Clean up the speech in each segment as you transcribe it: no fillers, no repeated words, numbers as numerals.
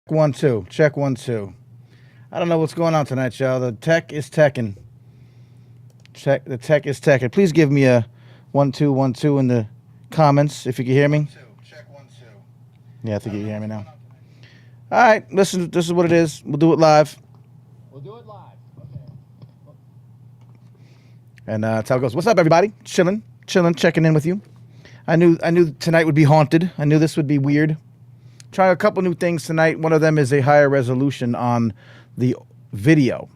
1 2. Check 1 2. I don't know what's going on tonight, y'all. The tech is teching. Check the tech is teching. Please give me a 1 2 1 2 in the comments if you can hear me. Check 1 2. Yeah, I think you can hear me now. All right, listen. This is what it is. We'll do it live. Okay. And that's how it goes. What's up, everybody? Chilling, checking in with you. I knew tonight would be haunted. I knew this would be weird. Trying a couple new things tonight. One of them is a higher resolution on the video.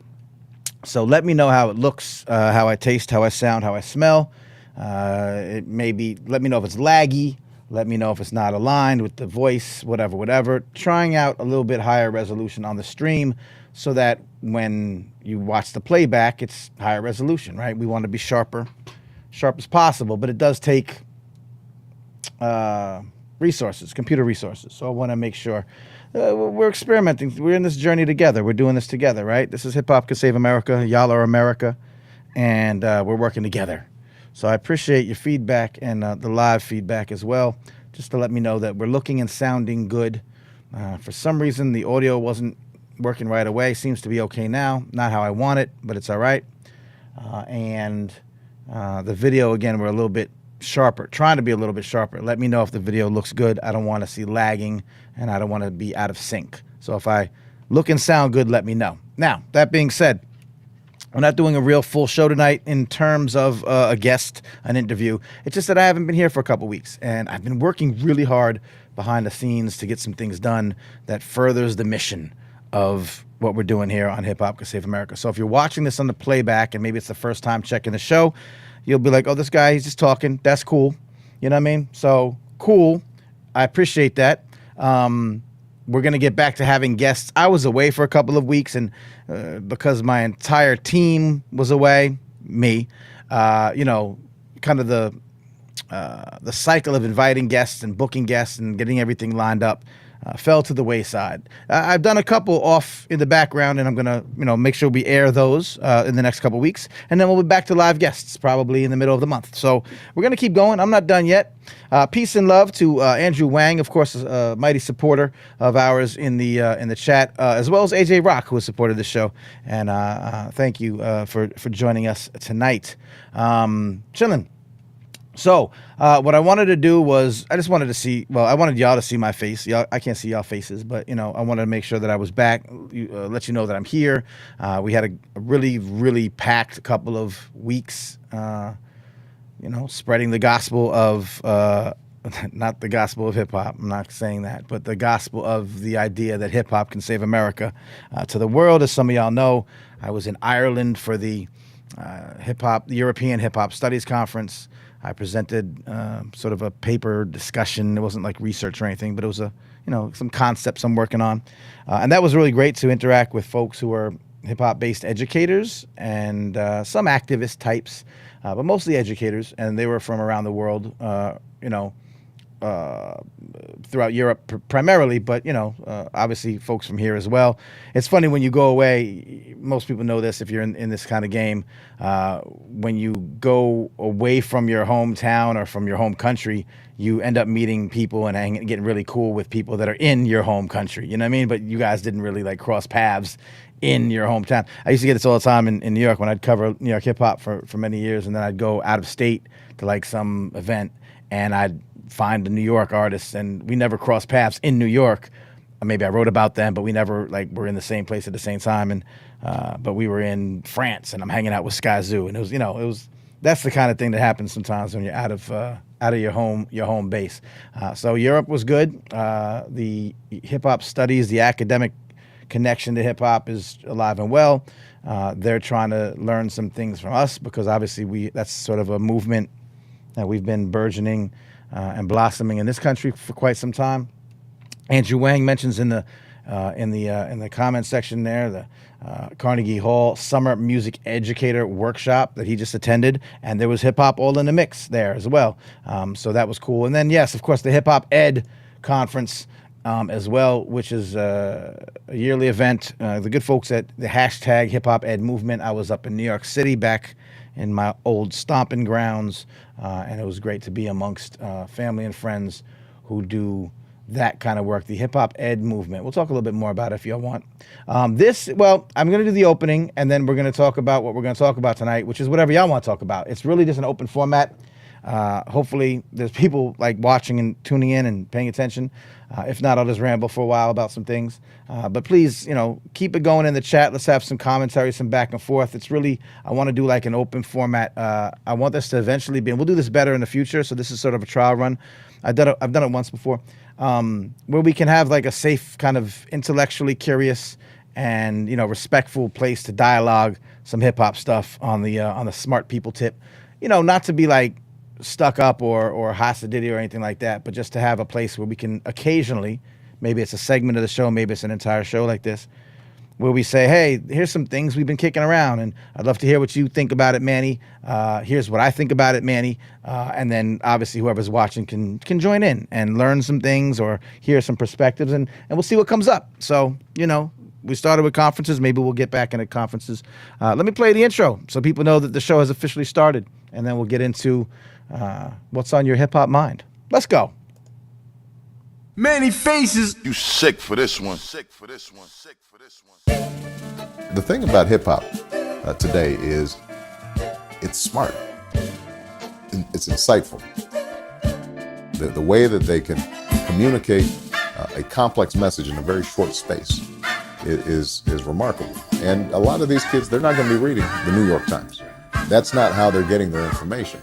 So let me know how it looks, how I taste, how I sound, how I smell. It may be, let me know if it's laggy. Let me know if it's not aligned with the voice, whatever. Trying out a little bit higher resolution on the stream so that when you watch the playback, it's higher resolution, right? We want to be sharp as possible, but it does take resources, computer resources. So I want to make sure we're experimenting. We're in this journey together. We're doing this together, right? This is Hip Hop Can Save America. Y'all are America, and we're working together. So I appreciate your feedback and the live feedback as well, just to let me know that we're looking and sounding good. For some reason, the audio wasn't working right away. Seems to be okay now. Not how I want it, but it's all right. And the video, again, we're a little bit sharper, trying to be a little bit sharper. Let me know if the video looks good. I don't want to see lagging, and I don't want to be out of sync. So if I look and sound good, let me know. Now, that being said, we're not doing a real full show tonight in terms of a guest, an interview. It's just that I haven't been here for a couple weeks, and I've been working really hard behind the scenes to get some things done that furthers the mission of what we're doing here on Hip Hop Can Save America. So if you're watching this on the playback, and maybe it's the first time checking the show, you'll be like, oh, this guy, he's just talking. That's cool. You know what I mean? So cool. I appreciate that. We're going to get back to having guests. I was away for a couple of weeks, and because my entire team was away, me, kind of the cycle of inviting guests and booking guests and getting everything lined up fell to the wayside. I've done a couple off in the background, and I'm going to, make sure we air those in the next couple of weeks. And then we'll be back to live guests probably in the middle of the month. So we're going to keep going. I'm not done yet. Peace and love to Andrew Wang, of course, a mighty supporter of ours in the chat, as well as AJ Rock, who has supported the show. And thank you for joining us tonight. Chilling. So what I wanted to do was I wanted y'all to see my face. I can't see y'all faces, but, I wanted to make sure that I was back, let you know that I'm here. We had a really, really packed couple of weeks, spreading the gospel of, not the gospel of hip hop. I'm not saying that, but the gospel of the idea that hip hop can save America to the world. As some of y'all know, I was in Ireland for the European Hip Hop Studies Conference. I presented sort of a paper discussion. It wasn't like research or anything, but it was some concepts I'm working on. And that was really great to interact with folks who are hip-hop based educators and some activist types, but mostly educators. And they were from around the world, throughout Europe primarily, but obviously folks from here as well. It's funny when you go away, most people know this if you're in this kind of game, when you go away from your hometown or from your home country, you end up meeting people and getting really cool with people that are in your home country, you know what I mean? But you guys didn't really like cross paths in your hometown. I used to get this all the time in New York when I'd cover New York hip hop for many years, and then I'd go out of state to like some event and I'd find the New York artists, and we never crossed paths in New York. Maybe I wrote about them, but we never were in the same place at the same time. And but we were in France, and I'm hanging out with Sky Zoo, and it was that's the kind of thing that happens sometimes when you're out of your home base. So Europe was good. The hip hop studies, the academic connection to hip hop is alive and well. They're trying to learn some things from us because obviously that's sort of a movement that we've been burgeoning and blossoming in this country for quite some time. Andrew Wang mentions in the comment section there the Carnegie Hall Summer Music Educator Workshop that he just attended, and there was hip hop all in the mix there as well. So that was cool. And then yes, of course, the Hip Hop Ed Conference as well, which is a yearly event. The good folks at the hashtag Hip Hop Ed movement. I was up in New York City back in my old stomping grounds, and it was great to be amongst family and friends who do that kind of work, the hip-hop ed movement. We'll talk a little bit more about it if y'all want. I'm going to do the opening, and then we're going to talk about what we're going to talk about tonight, which is whatever y'all want to talk about. It's really just an open format. Hopefully there's people like watching and tuning in and paying attention. If not, I'll just ramble for a while about some things. But please, keep it going in the chat. Let's have some commentary, some back and forth. It's really, I want to do like an open format. I want this to eventually be, and we'll do this better in the future. So this is sort of a trial run. I've done it once before, where we can have like a safe kind of intellectually curious and, respectful place to dialogue some hip hop stuff on the smart people tip, not to be like stuck up or hostility or anything like that, but just to have a place where we can occasionally, maybe it's a segment of the show, maybe it's an entire show like this, where we say, hey, here's some things we've been kicking around, and I'd love to hear what you think about it, Manny. Here's what I think about it, Manny. And then obviously whoever's watching can join in and learn some things or hear some perspectives, and we'll see what comes up. So, we started with conferences. Maybe we'll get back into conferences. Let me play the intro so people know that the show has officially started, and then we'll get into what's on your hip-hop mind. Let's go. Manny Faces. You sick for this one. Sick for this one. Sick for this one. The thing about hip-hop today is it's smart. It's insightful. The way that they can communicate a complex message in a very short space is remarkable. And a lot of these kids, they're not going to be reading the New York Times. That's not how they're getting their information.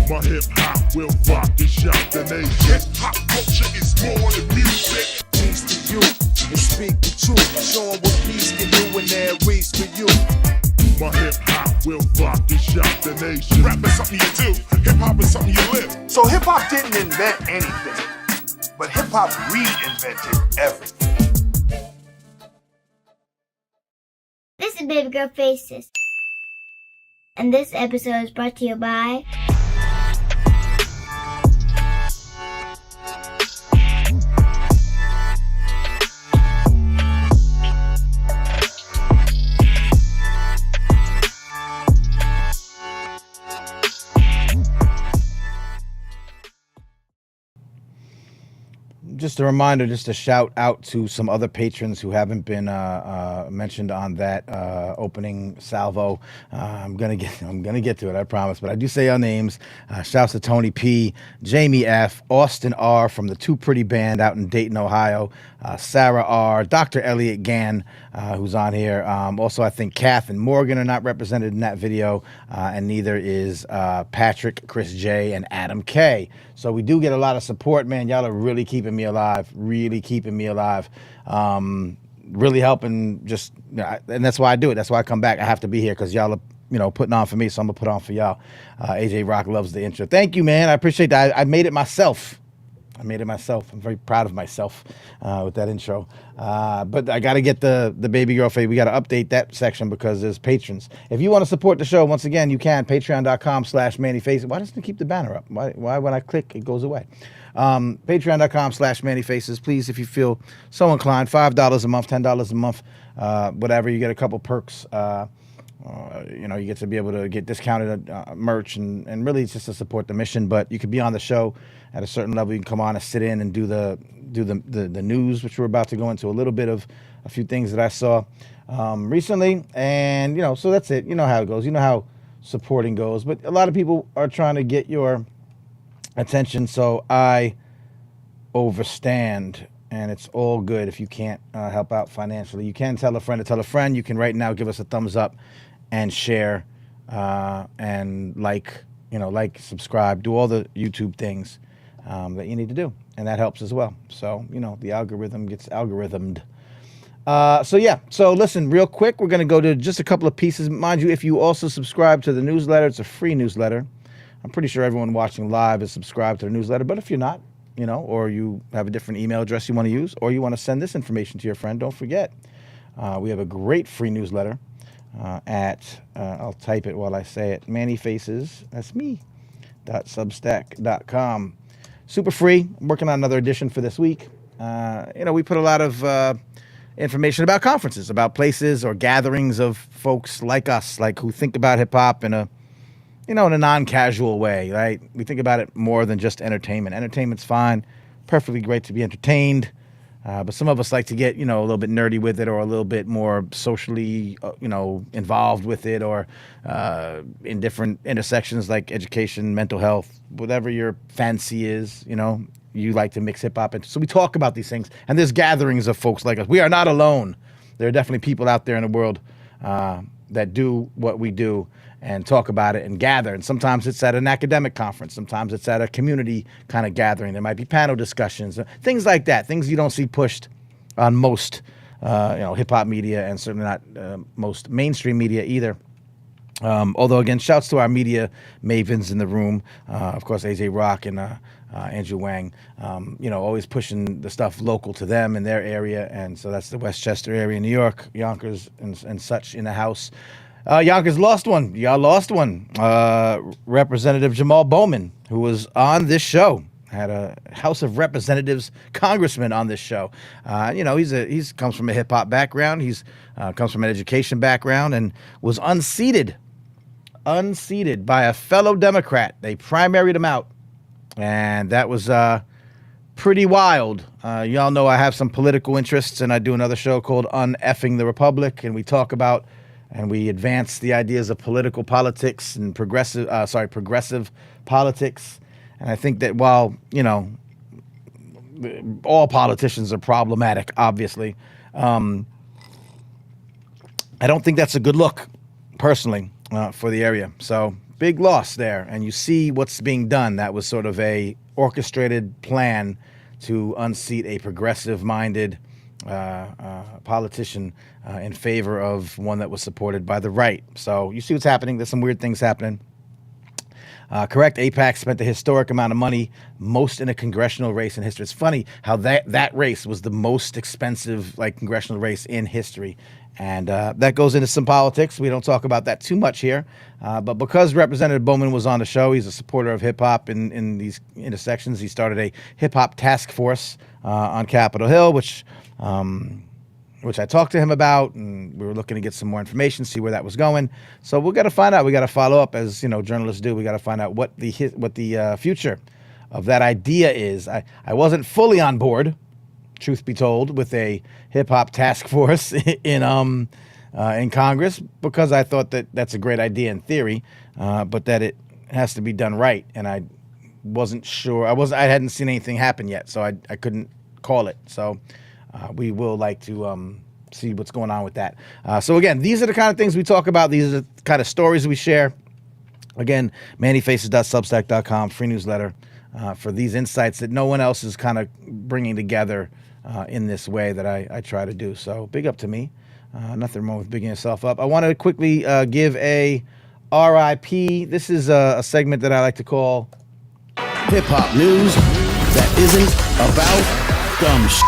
My hip-hop will rock and shock the nation. Hip-hop culture is more than music. Teach the youth and speak the truth. Show 'em what peace can do when they're reached for you. My hip-hop will rock and shock the nation. Rap is something you do. Hip-hop is something you live. So hip-hop didn't invent anything, but hip-hop reinvented everything. This is Baby Girl Faces, and this episode is brought to you by Just a reminder, just a shout out to some other patrons who haven't been mentioned on that opening salvo. I'm gonna get to it, I promise. But I do say our names. Shouts to Tony P, Jamie F, Austin R from the Too Pretty Band out in Dayton, Ohio, Sarah R, Dr. Elliot Gann, who's on here. Also, I think Kath and Morgan are not represented in that video, and neither is Patrick, Chris J, and Adam K. So we do get a lot of support, man. Y'all are really keeping me alive, really helping. Just, and that's why I do it. That's why I come back. I have to be here because y'all are, putting on for me, so I'm gonna put on for y'all. AJ Rock loves the intro. Thank you, man. I appreciate that. I made it myself. I'm very proud of myself with that intro. But I got to get the baby girl fade. We got to update that section because there's patrons. If you want to support the show, once again, you can. Patreon.com/Manny Faces. Why doesn't it keep the banner up? Why when I click, it goes away? Patreon.com/Manny Faces. Please, if you feel so inclined, $5 a month, $10 a month, whatever. You get a couple perks. You get to be able to get discounted merch and really it's just to support the mission. But you could be on the show at a certain level. You can come on and sit in and do the news, which we're about to go into a little bit of a few things that I saw recently. And, so that's it. You know how it goes. You know how supporting goes. But a lot of people are trying to get your attention. So I overstand. And it's all good if you can't help out financially. You can tell a friend to tell a friend. You can right now give us a thumbs up and share and like, subscribe, do all the YouTube things that you need to do. And that helps as well. So, the algorithm gets algorithmed. So listen, real quick, we're going to go to just a couple of pieces. Mind you, if you also subscribe to the newsletter, it's a free newsletter. I'm pretty sure everyone watching live is subscribed to the newsletter. But if you're not, or you have a different email address you want to use, or you want to send this information to your friend, don't forget, we have a great free newsletter I'll type it while I say it, Manny Faces, that's me, .substack.com. Super free. I'm working on another edition for this week. We put a lot of information about conferences, about places or gatherings of folks like us, like who think about hip-hop in a non-casual way, right? We think about it more than just entertainment. Entertainment's fine. perfectly great to be entertained. But some of us like to get, a little bit nerdy with it, or a little bit more socially, involved with it, or in different intersections like education, mental health, whatever your fancy is, you like to mix hip hop into. So we talk about these things, and there's gatherings of folks like us. We are not alone. There are definitely people out there in the world that do what we do and talk about it and gather. And sometimes it's at an academic conference. Sometimes it's at a community kind of gathering. There might be panel discussions, things like that, things you don't see pushed on most, hip-hop media, and certainly not most mainstream media either. Although, again, shouts to our media mavens in the room. Of course, AJ Rock and Andrew Wang, always pushing the stuff local to them in their area. And so that's the Westchester area in New York, Yonkers and such in the house. Yonkers lost one. Y'all lost one. Representative Jamal Bowman, who was on this show, had a House of Representatives congressman on this show. He's comes from a hip hop background. He's comes from an education background, and was unseated by a fellow Democrat. They primaried him out, and that was pretty wild. Y'all know I have some political interests, and I do another show called Uneffing the Republic, and we talk about and we advance the ideas of political politics and progressive politics. And I think that while, all politicians are problematic, obviously, I don't think that's a good look, personally, for the area. So big loss there. And you see what's being done. That was sort of a orchestrated plan to unseat a progressive-minded politician in favor of one that was supported by the right. So you see what's happening. There's some weird things happening. Correct. AIPAC spent a historic amount of money, most in a congressional race in history. It's funny how that race was the most expensive congressional race in history. And that goes into some politics. We don't talk about that too much here. But because Representative Bowman was on the show, he's a supporter of hip-hop in these intersections. He started a hip-hop task force on Capitol Hill, which I talked to him about, and we were looking to get some more information, see where that was going. So we got to find out. We got to follow up, as journalists do. We got to find out what the future of that idea is. I wasn't fully on board, truth be told, with a hip hop task force in Congress, because I thought that that's a great idea in theory, but that it has to be done right. And I wasn't sure. I hadn't seen anything happen yet, so I couldn't call it. So. We will like to see what's going on with that. So again, these are the kind of things we talk about. These are the kind of stories we share. Again, mannyfaces.substack.com, free newsletter for these insights that no one else is kind of bringing together in this way that I try to do. So big up to me. Nothing wrong with bigging yourself up. I wanted to quickly give a RIP. This is a segment that I like to call Hip-hop news that isn't about dumb shit.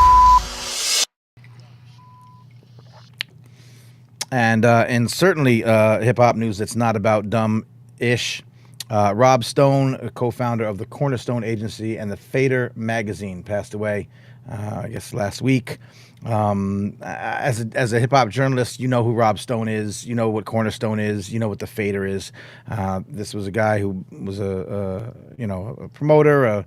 And certainly hip-hop news that's not about dumb-ish. Rob Stone, a co-founder of the Cornerstone Agency and the Fader magazine, passed away, I guess, last week. As a hip-hop journalist, you know who Rob Stone is. You know what Cornerstone is. You know what the Fader is. This was a guy who was a promoter,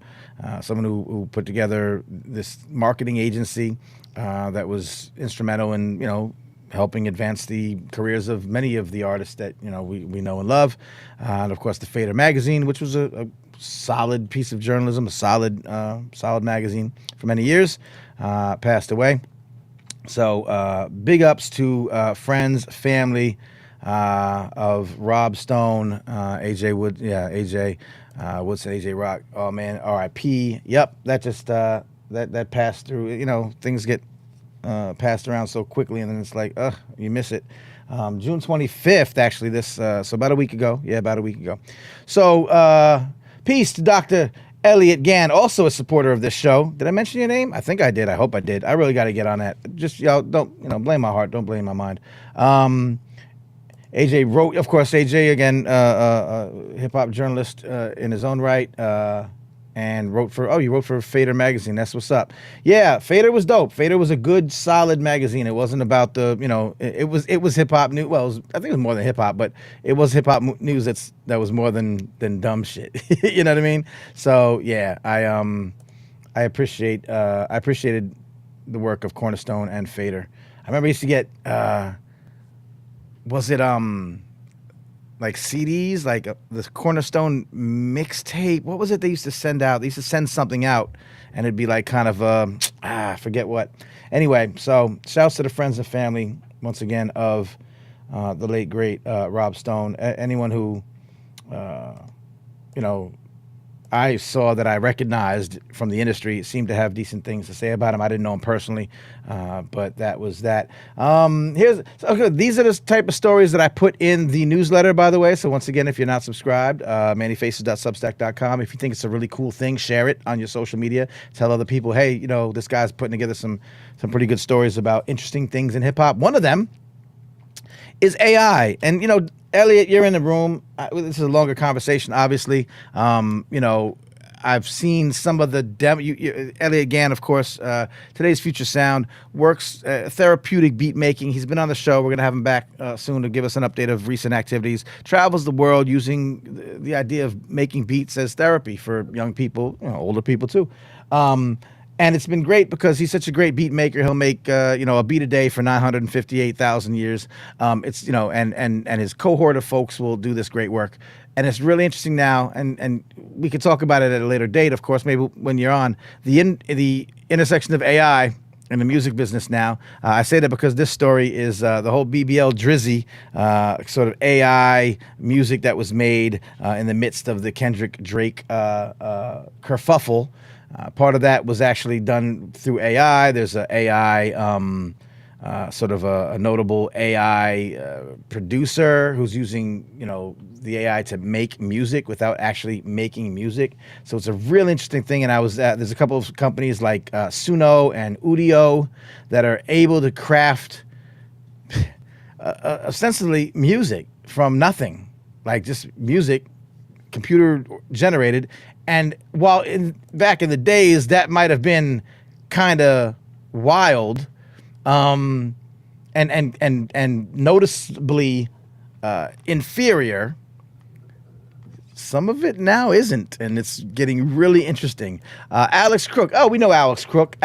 someone who put together this marketing agency that was instrumental in, helping advance the careers of many of the artists that we know and love, and of course the Fader magazine, which was a solid piece of journalism, a solid magazine for many years, passed away. So big ups to friends, family of Rob Stone, AJ Wood, AJ Woodson, AJ Rock. Oh man, R.I.P. Yep, that just that passed through. Things get passed around so quickly, and then it's like, you miss it. June 25th, actually, so about a week ago. Yeah, about a week ago. So, peace to Dr. Elliot Gann, also a supporter of this show. Did I mention your name? I think I did. I hope I did. I really got to get on that. Just, y'all, don't, blame my heart. Don't blame my mind. AJ wrote, of course, AJ, again, hip-hop journalist in his own right, and you wrote for Fader magazine. That's what's up. Yeah, Fader was dope. Fader was a good, solid magazine. It wasn't about the, it was hip hop news. Well, I think it was more than hip hop, but it was hip hop news that was more than dumb shit. You know what I mean? So yeah, I appreciated the work of Cornerstone and Fader. I remember I used to get was it like CDs, like this Cornerstone mixtape. What was it they used to send out? They used to send something out, and it'd be like kind of I forget what. Anyway, so shouts to the friends and family once again of the late great Rob Stone. Anyone who I saw that I recognized from the industry seemed to have decent things to say about him. I didn't know him personally, but that was that. These are the type of stories that I put in the newsletter, by the way. So once again, if you're not subscribed, mannyfaces.substack.com. If you think it's a really cool thing, share it on your social media. Tell other people, hey, this guy's putting together some pretty good stories about interesting things in hip hop. One of them is AI. And, Elliot, you're in the room. This is a longer conversation, obviously. I've seen some of the demo. Elliot Gann, of course, Today's Future Sound, works therapeutic beat making. He's been on the show. We're going to have him back soon to give us an update of recent activities. Travels the world using the idea of making beats as therapy for young people, older people too. And it's been great because he's such a great beat maker. He'll make a beat a day for 958,000 years. And his cohort of folks will do this great work. And it's really interesting now, and we could talk about it at a later date, of course, maybe when you're on the intersection of AI and the music business now. I say that because this story is the whole BBL Drizzy sort of AI music that was made in the midst of the Kendrick Drake kerfuffle. Part of that was actually done through AI. There's a AI, sort of a notable AI producer who's using, the AI to make music without actually making music. So it's a real interesting thing. And there's a couple of companies like Suno and Udio that are able to craft ostensibly music from nothing, like just music, computer generated. And while back in the days that might have been kind of wild, and noticeably inferior, some of it now isn't, and it's getting really interesting. Alex Crook. Oh, we know Alex Crook.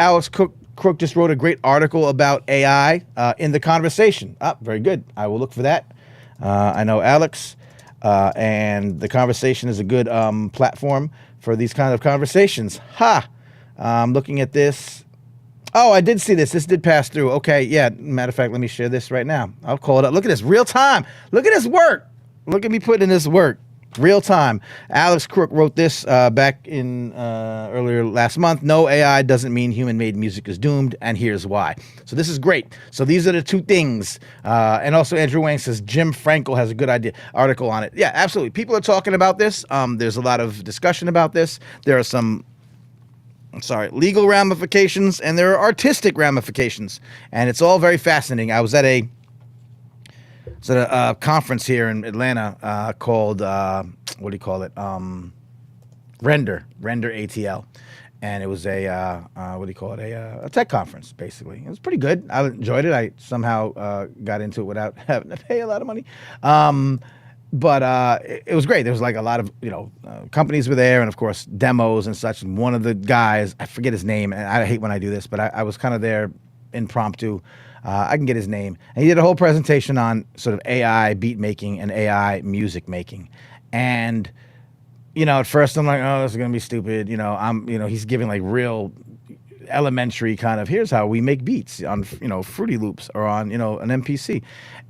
Crook just wrote a great article about AI in The Conversation. Very good. I will look for that. I know Alex, and The Conversation is a good platform for these kind of conversations. I'm looking at this. Oh, I did see this. This did pass through. Okay, yeah. Matter of fact, let me share this right now. I'll call it up. Look at this. Real time. Look at this work. Look at me putting in this work. Real time. Alex Crook wrote this back in earlier last month. No, AI doesn't mean human-made music is doomed, and here's why. So this is great. So these are the two things. And also Andrew Wang says Jim Frankel has a good article on it. Yeah, absolutely. People are talking about this. There's a lot of discussion about this. There are some legal ramifications, and there are artistic ramifications. And it's all very fascinating. I was at a conference here in Atlanta called, what do you call it? Render ATL. And it was a tech conference, basically. It was pretty good. I enjoyed it. I somehow got into it without having to pay a lot of money. But it was great. There was like a lot of, companies were there, and of course demos and such. And one of the guys, I forget his name, and I hate when I do this, but I was kind of there impromptu. I can get his name. And he did a whole presentation on sort of AI beat making and AI music making. And, at first I'm like, oh, this is going to be stupid. He's giving like real elementary kind of, here's how we make beats on, Fruity Loops or on, an MPC.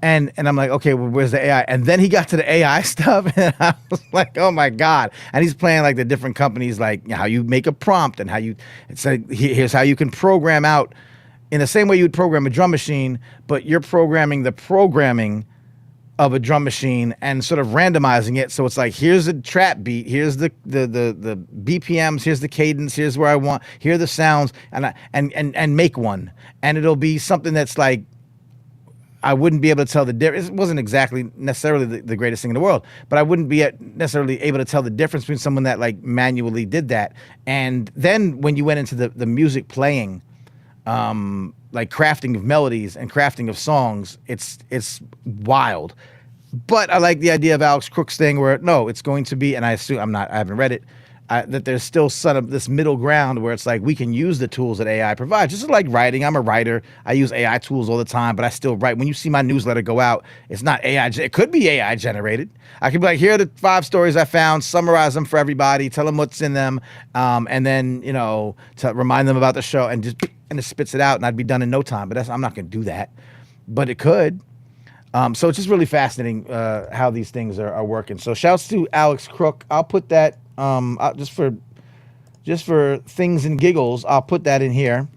And I'm like, okay, well, where's the AI? And then he got to the AI stuff, and I was like, oh my God. And he's playing like the different companies, like how you make a prompt and it's like, here's how you can program out in the same way you would program a drum machine, but you're programming the programming of a drum machine and sort of randomizing it. So it's like, here's a trap beat, here's the BPMs, here's the cadence, here's where I want, here are the sounds, and make one. And it'll be something that's like, I wouldn't be able to tell the difference. It wasn't exactly necessarily the greatest thing in the world, but I wouldn't be necessarily able to tell the difference between someone that like manually did that. And then when you went into the music playing, like crafting of melodies and crafting of songs, it's wild. But I like the idea of Alex Crook's thing where, no, it's going to be, and I haven't read it, that there's still sort of this middle ground where it's like we can use the tools that AI provides. Just like writing, I'm a writer. I use AI tools all the time, but I still write. When you see my newsletter go out, it's not AI. It could be AI generated. I could be like, here are the 5 stories I found, summarize them for everybody, tell them what's in them, and then, you know, to remind them about the show, and it spits it out, and I'd be done in no time. But I'm not going to do that. But it could. So it's just really fascinating how these things are working. So shouts to Alex Crook. I'll put that just for things and giggles. I'll put that in here.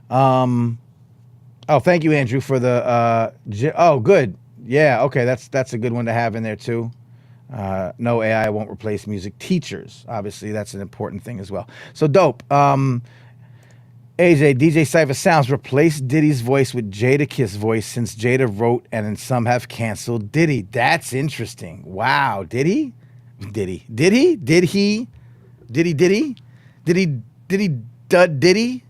Oh, thank you, Andrew, for the. Oh, good. Yeah. Okay. That's a good one to have in there too. No, AI won't replace music teachers. Obviously, that's an important thing as well. So dope. AJ, DJ Cypher Sounds replaced Diddy's voice with Jadakiss' voice since Jada wrote, and then some have canceled Diddy. That's interesting. Wow. Did he? Did he discard Diddy?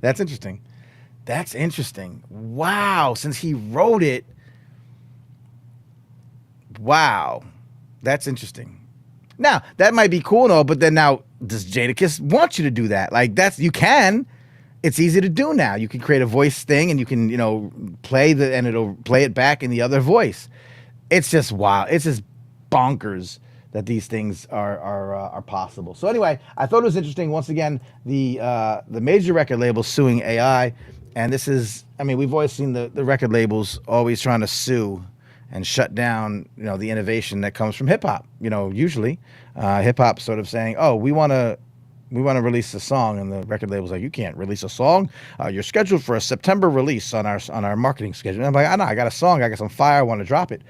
That's interesting. That's interesting. Wow. Since he wrote it. Wow. That's interesting. Now, that might be cool and all, but then now, does Jadakiss want you to do that? Like, you can. It's easy to do now. You can create a voice thing and you can, you know, and it'll play it back in the other voice. It's just wild. It's just bonkers that these things are possible. So anyway, I thought it was interesting. Once again, the major record labels suing AI, and this is, I mean, we've always seen the record labels always trying to sue and shut down, you know, the innovation that comes from hip hop. You know, usually hip hop sort of saying, oh, we want to release a song, and the record label's like, you can't release a song. You're scheduled for a September release on our marketing schedule. And I'm like, I know, I got a song, I got some fire, I want to drop it.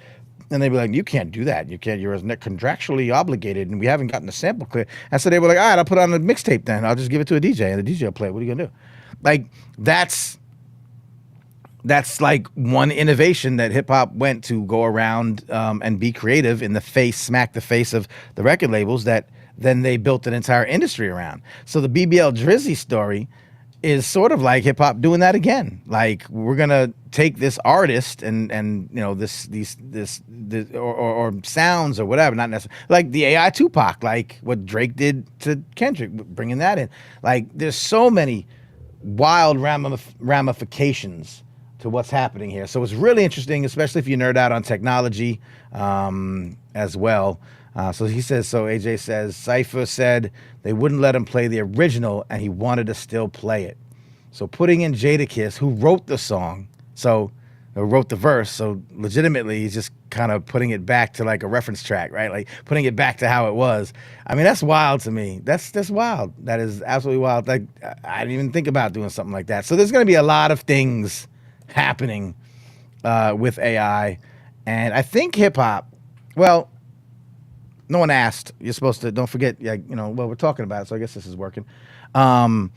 And they'd be like, you can't do that. You can't. You're contractually obligated, and we haven't gotten a sample clear. And so they were like, all right, I'll put it on a mixtape then. I'll just give it to a DJ, and the DJ will play it. What are you gonna do? Like, that's like one innovation that hip hop went to go around and be creative in the face, smack the face of the record labels that then they built an entire industry around. So the BBL Drizzy story is sort of like hip hop doing that again. Like, we're gonna take this artist and you know this or sounds or whatever, not necessarily like the AI Tupac, like what Drake did to Kendrick, bringing that in. Like, there's so many wild ramifications to what's happening here. So it's really interesting, especially if you nerd out on technology as well. So he says, so AJ says, Cypher said they wouldn't let him play the original and he wanted to still play it. So putting in Jadakiss, who wrote the song, or wrote the verse, so legitimately he's just kind of putting it back to like a reference track, right? Like putting it back to how it was. I mean, that's wild to me. That's wild. That is absolutely wild. Like, I didn't even think about doing something like that. So there's going to be a lot of things happening with AI. And I think hip hop, well, no one asked. You're supposed to, don't forget, like, you know, well, we're talking about it, so I guess this is working. I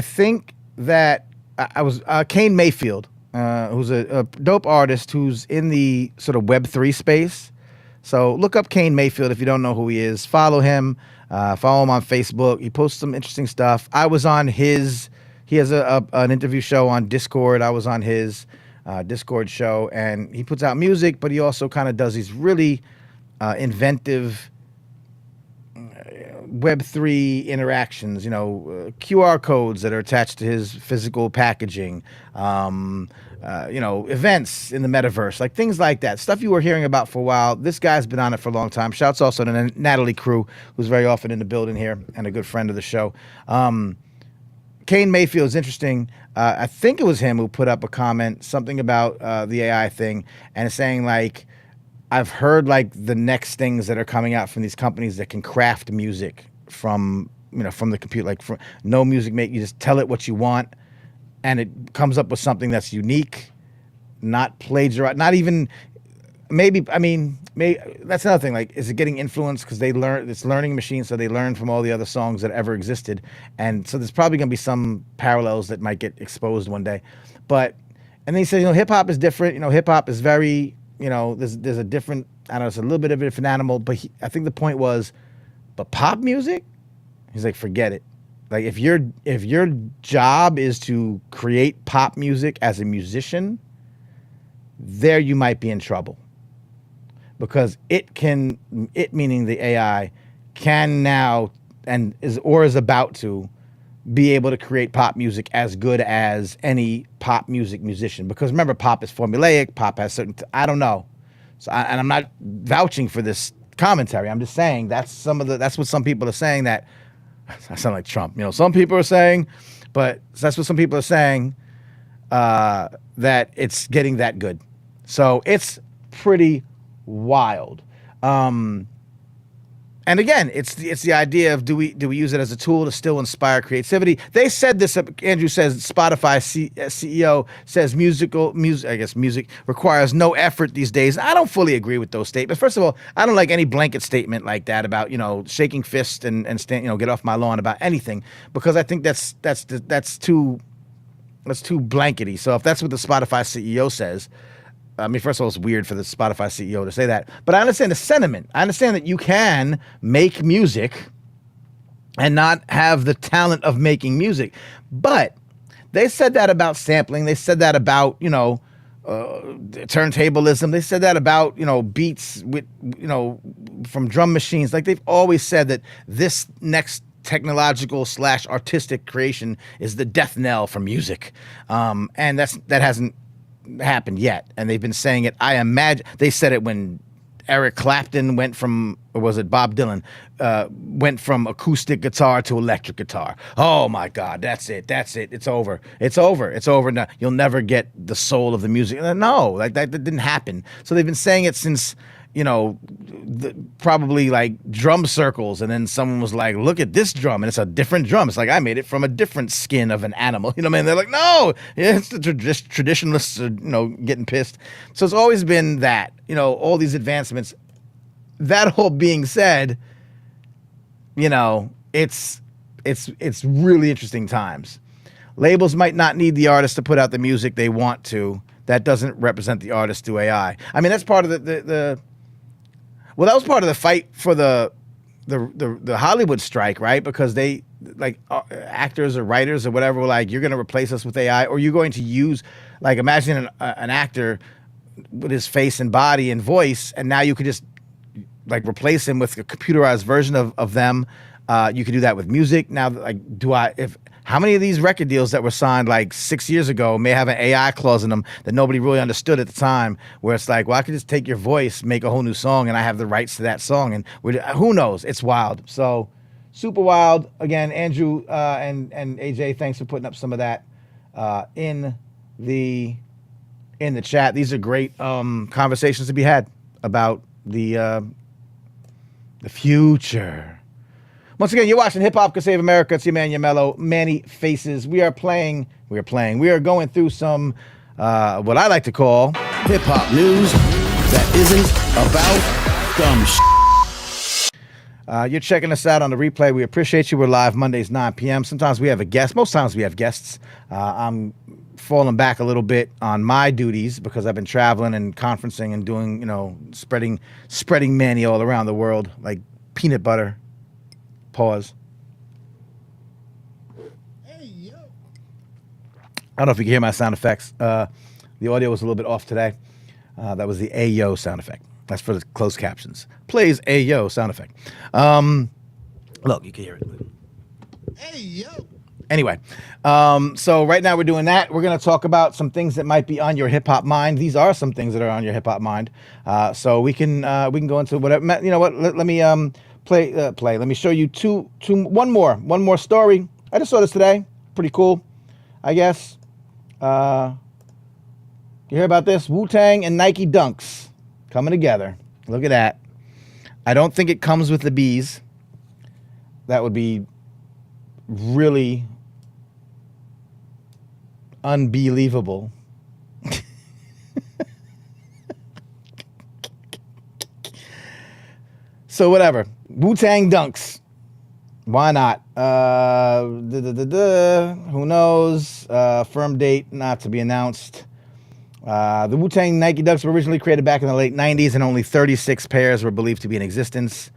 think that I was Kane Mayfield, who's a dope artist who's in the sort of Web3 space. So look up Kane Mayfield if you don't know who he is. Follow him. Follow him on Facebook. He posts some interesting stuff. I was on his, he has an interview show on Discord. I was on his Discord show, and he puts out music, but he also kind of does these really inventive Web3 interactions, you know, QR codes that are attached to his physical packaging, you know, events in the metaverse, like things like that. Stuff you were hearing about for a while. This guy's been on it for a long time. Shouts also to Natalie Crew, who's very often in the building here and a good friend of the show. Kane Mayfield is interesting. I think it was him who put up a comment, something about the AI thing, and saying like, I've heard like the next things that are coming out from these companies that can craft music from, you know, from the computer, like from no music make, you just tell it what you want and it comes up with something that's unique, not plagiarized, not even maybe, I mean, maybe that's another thing. Like, is it getting influenced because they learn, it's learning machines, so they learn from all the other songs that ever existed. And so there's probably going to be some parallels that might get exposed one day. But, and then he says, you know, hip hop is different. You know, hip hop is very, you know, there's a different, I don't know, it's a little bit of a different animal, but I think the point was, but pop music? He's like, forget it. Like if your job is to create pop music as a musician, there you might be in trouble. Because it meaning the AI can now and is about to be able to create pop music as good as any pop music musician. Because remember, pop is formulaic. Pop has certain. I don't know. So and I'm not vouching for this commentary. I'm just saying that's what some people are saying. That I sound like Trump. Some people are saying, but that's what some people are saying. That it's getting that good. So it's pretty wild. And again, it's the idea of do we use it as a tool to still inspire creativity? They said this. Andrew says Spotify CEO says music requires no effort these days. I don't fully agree with those statements. First of all, I don't like any blanket statement like that about shaking fist and stand, get off my lawn about anything, because I think that's too blankety. So if that's what the Spotify CEO says. I mean, first of all, it's weird for the Spotify CEO to say that, but I understand the sentiment. I understand that you can make music and not have the talent of making music. But they said that about sampling. They said that about, turntablism. They said that about, beats with, from drum machines. Like they've always said that this next technological / artistic creation is the death knell for music. And that hasn't happened yet, and they've been saying it. I imagine they said it when Eric Clapton went from, or was it Bob Dylan, went from acoustic guitar to electric guitar. Oh my God, that's it. It's over now. You'll never get the soul of the music. No, like that didn't happen. So they've been saying it since probably like drum circles, and then someone was like, look at this drum, and it's a different drum. It's like, I made it from a different skin of an animal. You know what I mean? They're like, no, it's the traditionalists are, getting pissed. So it's always been that, all these advancements. That all being said, it's really interesting times. Labels might not need the artist to put out the music they want to. That doesn't represent the artist through AI. I mean, that's part of well, that was part of the fight for the Hollywood strike, right? Because they, like, actors or writers or whatever, were like, you're going to replace us with AI, or you're going to use, like, imagine an actor with his face and body and voice, and now you could just, like, replace him with a computerized version of them. You could do that with music. Now, like, how many of these record deals that were signed like 6 years ago may have an AI clause in them that nobody really understood at the time, where it's like, well, I could just take your voice, make a whole new song, and I have the rights to that song. And who knows? It's wild. So super wild. Again, Andrew and AJ, thanks for putting up some of that in the chat. These are great conversations to be had about the future. Once again, you're watching Hip-Hop Could Save America. It's your man, Yamello, Manny Faces. We are going through some, what I like to call Hip-hop news that isn't about dumb shit. You're checking us out on the replay. We appreciate you. We're live Mondays, 9 p.m. Sometimes we have a guest. Most times we have guests. I'm falling back a little bit on my duties because I've been traveling and conferencing and doing, spreading Manny all around the world like peanut butter. Pause. Hey, yo. I don't know if you can hear my sound effects. The audio was a little bit off today. That was the Ayo sound effect. That's for the closed captions. Plays Ayo sound effect. Look, you can hear it. Hey, yo. Anyway, so right now we're doing that. We're going to talk about some things that might be on your hip hop mind. These are some things that are on your hip hop mind. So we can go into whatever. You know what? Let me play. Let me show you one more story. I just saw this today. Pretty cool, I guess. You hear about this? Wu-Tang and Nike Dunks coming together. Look at that. I don't think it comes with the bees. That would be really unbelievable. So whatever. Wu-Tang Dunks. Why not? Who knows? Firm date not to be announced. The Wu-Tang Nike Dunks were originally created back in the late 90s, and only 36 pairs were believed to be in existence.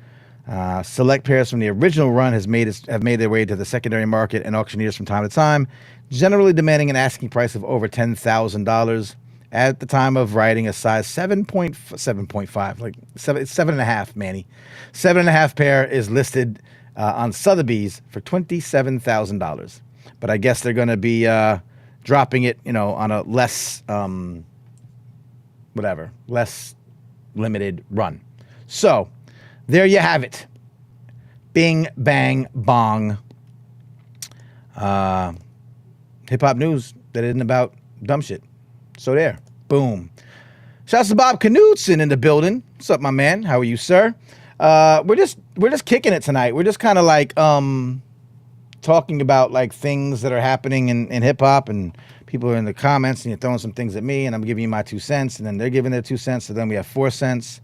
Select pairs from the original run have made their way to the secondary market and auctioneers from time to time, generally demanding an asking price of over $10,000. At the time of writing, a size 7.5, like it's 7.5, Manny. 7.5 pair is listed on Sotheby's for $27,000. But I guess they're going to be dropping it, on a less limited run. So there you have it. Bing, bang, bong. Hip-hop news that isn't about dumb shit. So there. Boom. Shouts to Bob Knudsen in the building. What's up, my man? How are you, sir? We're just kicking it tonight. We're just kind of like talking about like things that are happening in hip-hop, and people are in the comments and you're throwing some things at me and I'm giving you my 2 cents, and then they're giving their 2 cents, so then we have 4 cents.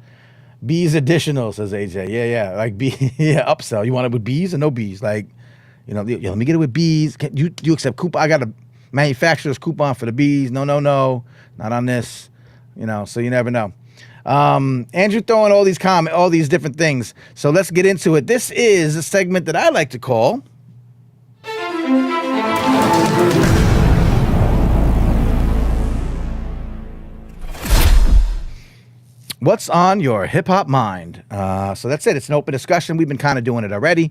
Bees additional, says AJ. Yeah. Like upsell. You want it with bees or no bees? Like, let me get it with bees. Do you accept coupon? I got a manufacturer's coupon for the bees. No, not on this. So you never know. Andrew throwing all these different things. So let's get into it. This is a segment that I like to call What's on your hip-hop mind? So that's it. It's an open discussion. We've been kind of doing it already.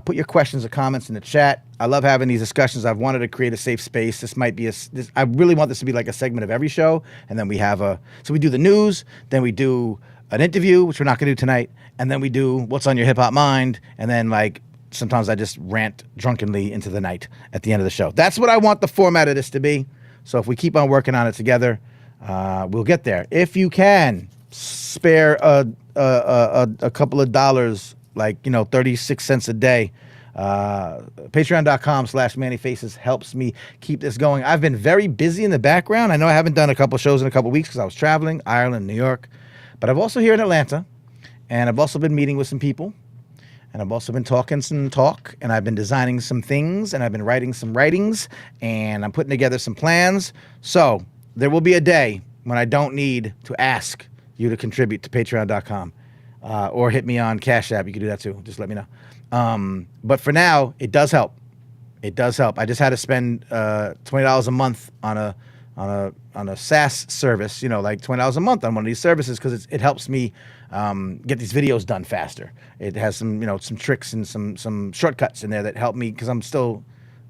Put your questions or comments in the chat. I love having these discussions. I've wanted to create a safe space. This might be I really want this to be like a segment of every show. And then we have so we do the news, then we do an interview, which we're not going to do tonight. And then we do What's on your hip-hop mind. And then sometimes I just rant drunkenly into the night at the end of the show. That's what I want the format of this to be. So if we keep on working on it together, we'll get there. If you can spare a couple of dollars, 36 cents a day, patreon.com/Manny Faces helps me keep this going. I've been very busy in the background. I know I haven't done a couple shows in a couple of weeks because I was traveling, Ireland, New York, but I've also here in Atlanta, and I've also been meeting with some people, and I've also been talking some talk, and I've been designing some things, and I've been writing some writings, and I'm putting together some plans. So there will be a day when I don't need to ask you to contribute to patreon.com or hit me on Cash App. You can do that too. Just let me know. But for now, it does help. It does help. I just had to spend $20 a month on a SaaS service, like $20 a month on one of these services, because it helps me get these videos done faster. It has some tricks and some shortcuts in there that help me, because I'm still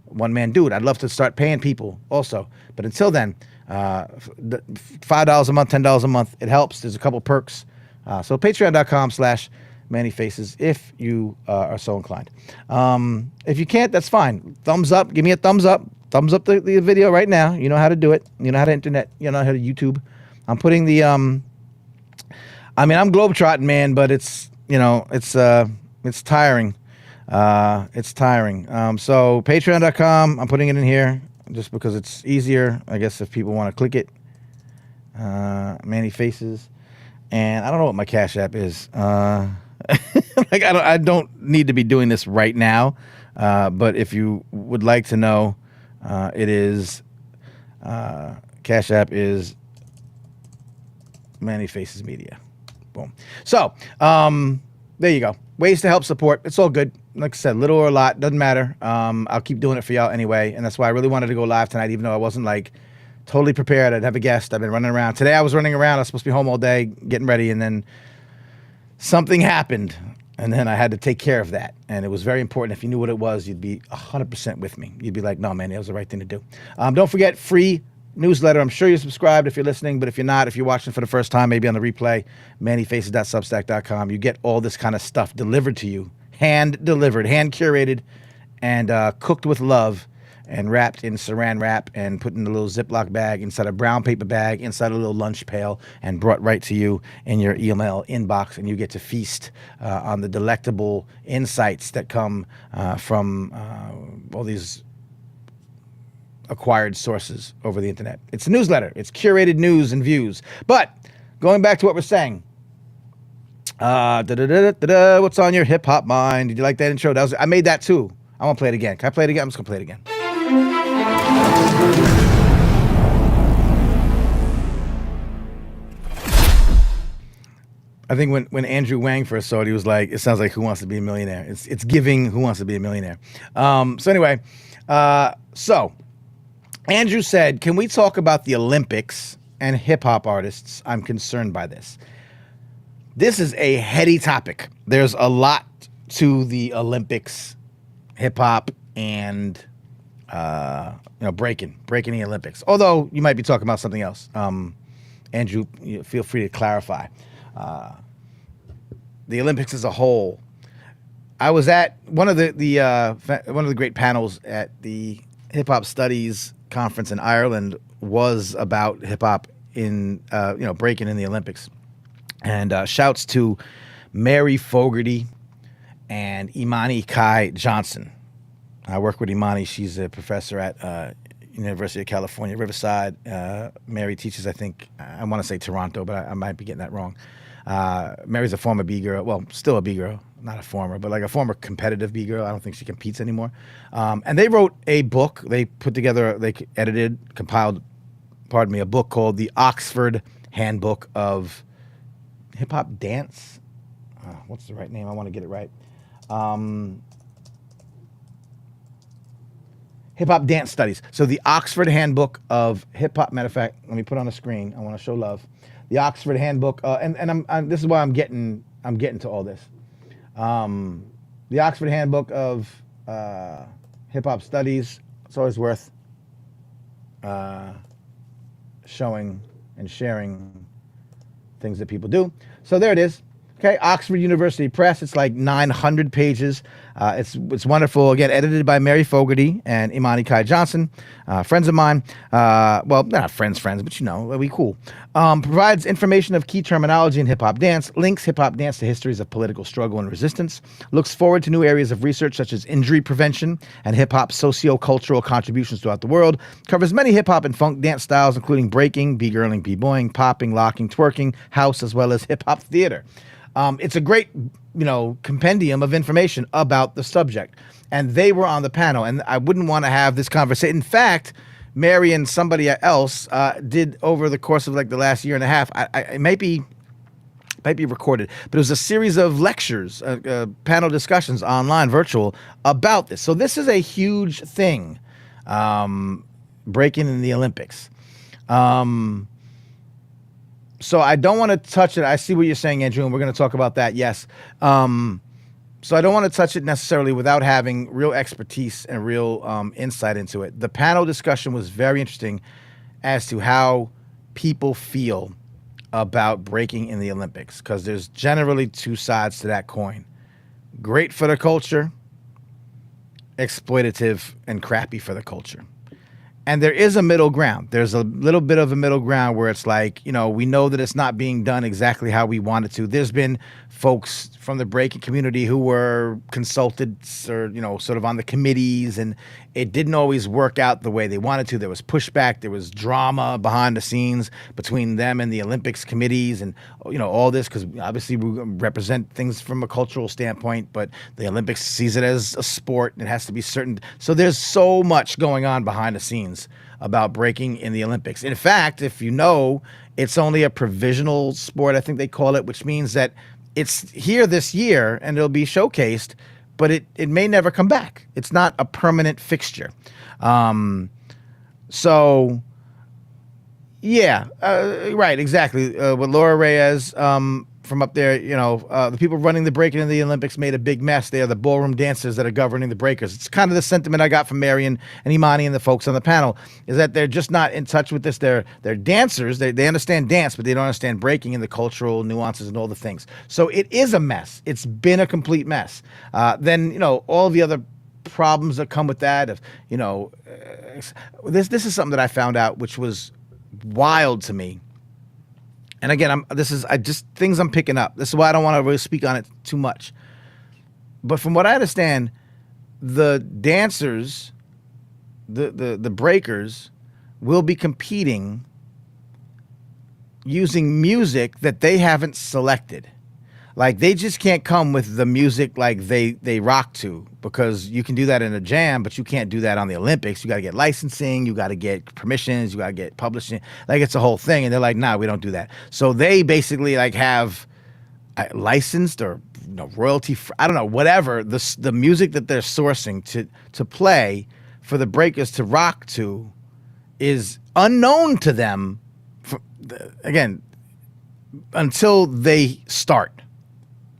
one-man dude. I'd love to start paying people also. But until then, $5 a month, $10 a month, it helps. There's a couple perks. So patreon.com/Manny Faces if you are so inclined. If you can't, that's fine. Thumbs up. Give me a thumbs up. Thumbs up the video right now. You know how to do it. You know how to internet. You know how to YouTube. I'm putting the I'm globetrotting, man, but it's tiring. It's tiring. So patreon.com, I'm putting it in here just because it's easier, I guess, if people want to click it. Manny Faces. And I don't know what my Cash App is. I don't need to be doing this right now. But if you would like to know, it is Cash App is Manny Faces Media. Boom. So there you go. Ways to help support. It's all good. Like I said, little or a lot, doesn't matter. I'll keep doing it for y'all anyway. And that's why I really wanted to go live tonight, even though I wasn't totally prepared. I'd have a guest. I've been running around. Today I was running around. I was supposed to be home all day, getting ready. And then something happened. And then I had to take care of that. And it was very important. If you knew what it was, you'd be 100% with me. You'd be like, no, man, that was the right thing to do. Don't forget, free newsletter. I'm sure you're subscribed if you're listening, but if you're not, if you're watching for the first time, maybe on the replay, mannyfaces.substack.com. You get all this kind of stuff delivered to you, hand delivered, hand curated, and cooked with love, and wrapped in saran wrap and put in a little Ziploc bag inside a brown paper bag, inside a little lunch pail, and brought right to you in your email inbox, and you get to feast on the delectable insights that come from all these acquired sources over the internet. It's a newsletter. It's curated news and views. But going back to what we're saying, what's on your hip hop mind? Did you like that intro? I made that too. I want to play it again. Can I play it again? I'm just gonna play it again. I think when Andrew Wang first saw it, he was like, "It sounds like Who Wants to Be a Millionaire." It's giving Who Wants to Be a Millionaire. So anyway, so Andrew said, "Can we talk about the Olympics and hip hop artists? I'm concerned by this." This is a heady topic. There's a lot to the Olympics, hip hop, and breaking the Olympics. Although you might be talking about something else. Andrew, feel free to clarify. The Olympics as a whole. I was at one of the great panels at the Hip Hop Studies conference in Ireland was about hip hop in breaking in the Olympics, and shouts to Mary Fogarty and Imani Kai Johnson. I work with Imani. She's a professor at University of California, Riverside. Mary teaches, I think, I want to say Toronto, but I might be getting that wrong. Mary's a former B-girl. Well, still a B-girl. Not a former, but like a former competitive B-girl. I don't think she competes anymore. And they wrote a book. They compiled, a book called The Oxford Handbook of Hip-Hop Dance. What's the right name? I want to get it right. Hip-Hop Dance Studies. So the Oxford Handbook of Hip-Hop, matter of fact, let me put it on the screen. I want to show love. The Oxford Handbook, and this is why I'm getting to all this. The Oxford Handbook of Hip-Hop Studies. It's always worth showing and sharing things that people do. So there it is. Okay, Oxford University Press. It's like 900 pages. It's wonderful. Again, edited by Mary Fogarty and Imani Kai Johnson, friends of mine. Well, not friends, but we cool. Provides information of key terminology in hip-hop dance, links hip-hop dance to histories of political struggle and resistance, looks forward to new areas of research such as injury prevention and hip-hop socio-cultural contributions throughout the world, covers many hip-hop and funk dance styles, including breaking, b-girling, b-boying, popping, locking, twerking, house, as well as hip-hop theater. It's a great, compendium of information about the subject. And they were on the panel, and I wouldn't want to have this conversation. In fact, Mary and somebody else did over the course of like the last year and a half. It might be recorded, but it was a series of lectures, panel discussions online, virtual, about this. So this is a huge thing, breaking in the Olympics. So I don't want to touch it. I see what you're saying, Andrew, and we're going to talk about that, yes. So I don't want to touch it necessarily without having real expertise and real insight into it. The panel discussion was very interesting as to how people feel about breaking in the Olympics, because there's generally two sides to that coin. Great for the culture, exploitative and crappy for the culture. And there is a middle ground. There's a little bit of a middle ground where it's like, we know that it's not being done exactly how we want it to. There's been folks from the breaking community who were consulted or, sort of on the committees, and it didn't always work out the way they wanted to. There was pushback. There was drama behind the scenes between them and the Olympics committees and, all this, because obviously we represent things from a cultural standpoint, but the Olympics sees it as a sport and it has to be certain. So there's so much going on behind the scenes about breaking in the Olympics. In fact, if it's only a provisional sport, I think they call it, which means that it's here this year and it'll be showcased, but it may never come back. It's not a permanent fixture. So, yeah, right, exactly. With Laura Reyes from up there, the people running the breaking in the Olympics made a big mess. They are the ballroom dancers that are governing the breakers. It's kind of the sentiment I got from Mary and Imani and the folks on the panel, is that they're just not in touch with this. They're dancers. They understand dance, but they don't understand breaking and the cultural nuances and all the things. So it is a mess. It's been a complete mess. Then, all the other problems that come with that, this is something that I found out, which was wild to me. And again, things I'm picking up. This is why I don't want to really speak on it too much. But from what I understand, the dancers, the breakers, will be competing using music that they haven't selected. Like, they just can't come with the music like they rock to, because you can do that in a jam, but you can't do that on the Olympics. You got to get licensing, you got to get permissions, you got to get publishing. Like, it's a whole thing. And they're like, nah, we don't do that. So they basically like have licensed or royalty. I don't know, whatever the music that they're sourcing to play for the breakers to rock to is unknown to them. Again, until they start.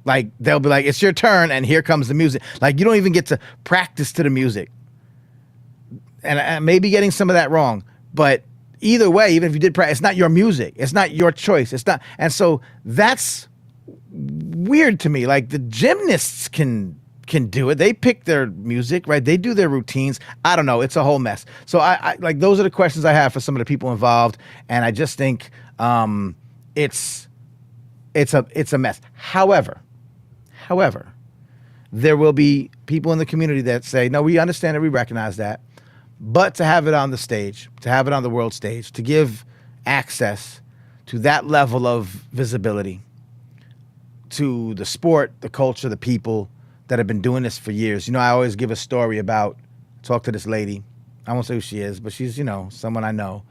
Like, they'll be like, it's your turn, and here comes the music. Like, you don't even get to practice to the music. And I may be getting some of that wrong, but either way, even if you did practice, it's not your music. It's not your choice. It's not. And so that's weird to me. Like, the gymnasts can do it. They pick their music, right? They do their routines. I don't know. It's a whole mess. So I like, those are the questions I have for some of the people involved. And I just think it's a mess. However, there will be people in the community that say, no, we understand it, we recognize that, but to have it on the stage, to have it on the world stage, to give access to that level of visibility to the sport, the culture, the people that have been doing this for years. I always give a story about, talk to this lady, I won't say who she is, but she's, someone I know,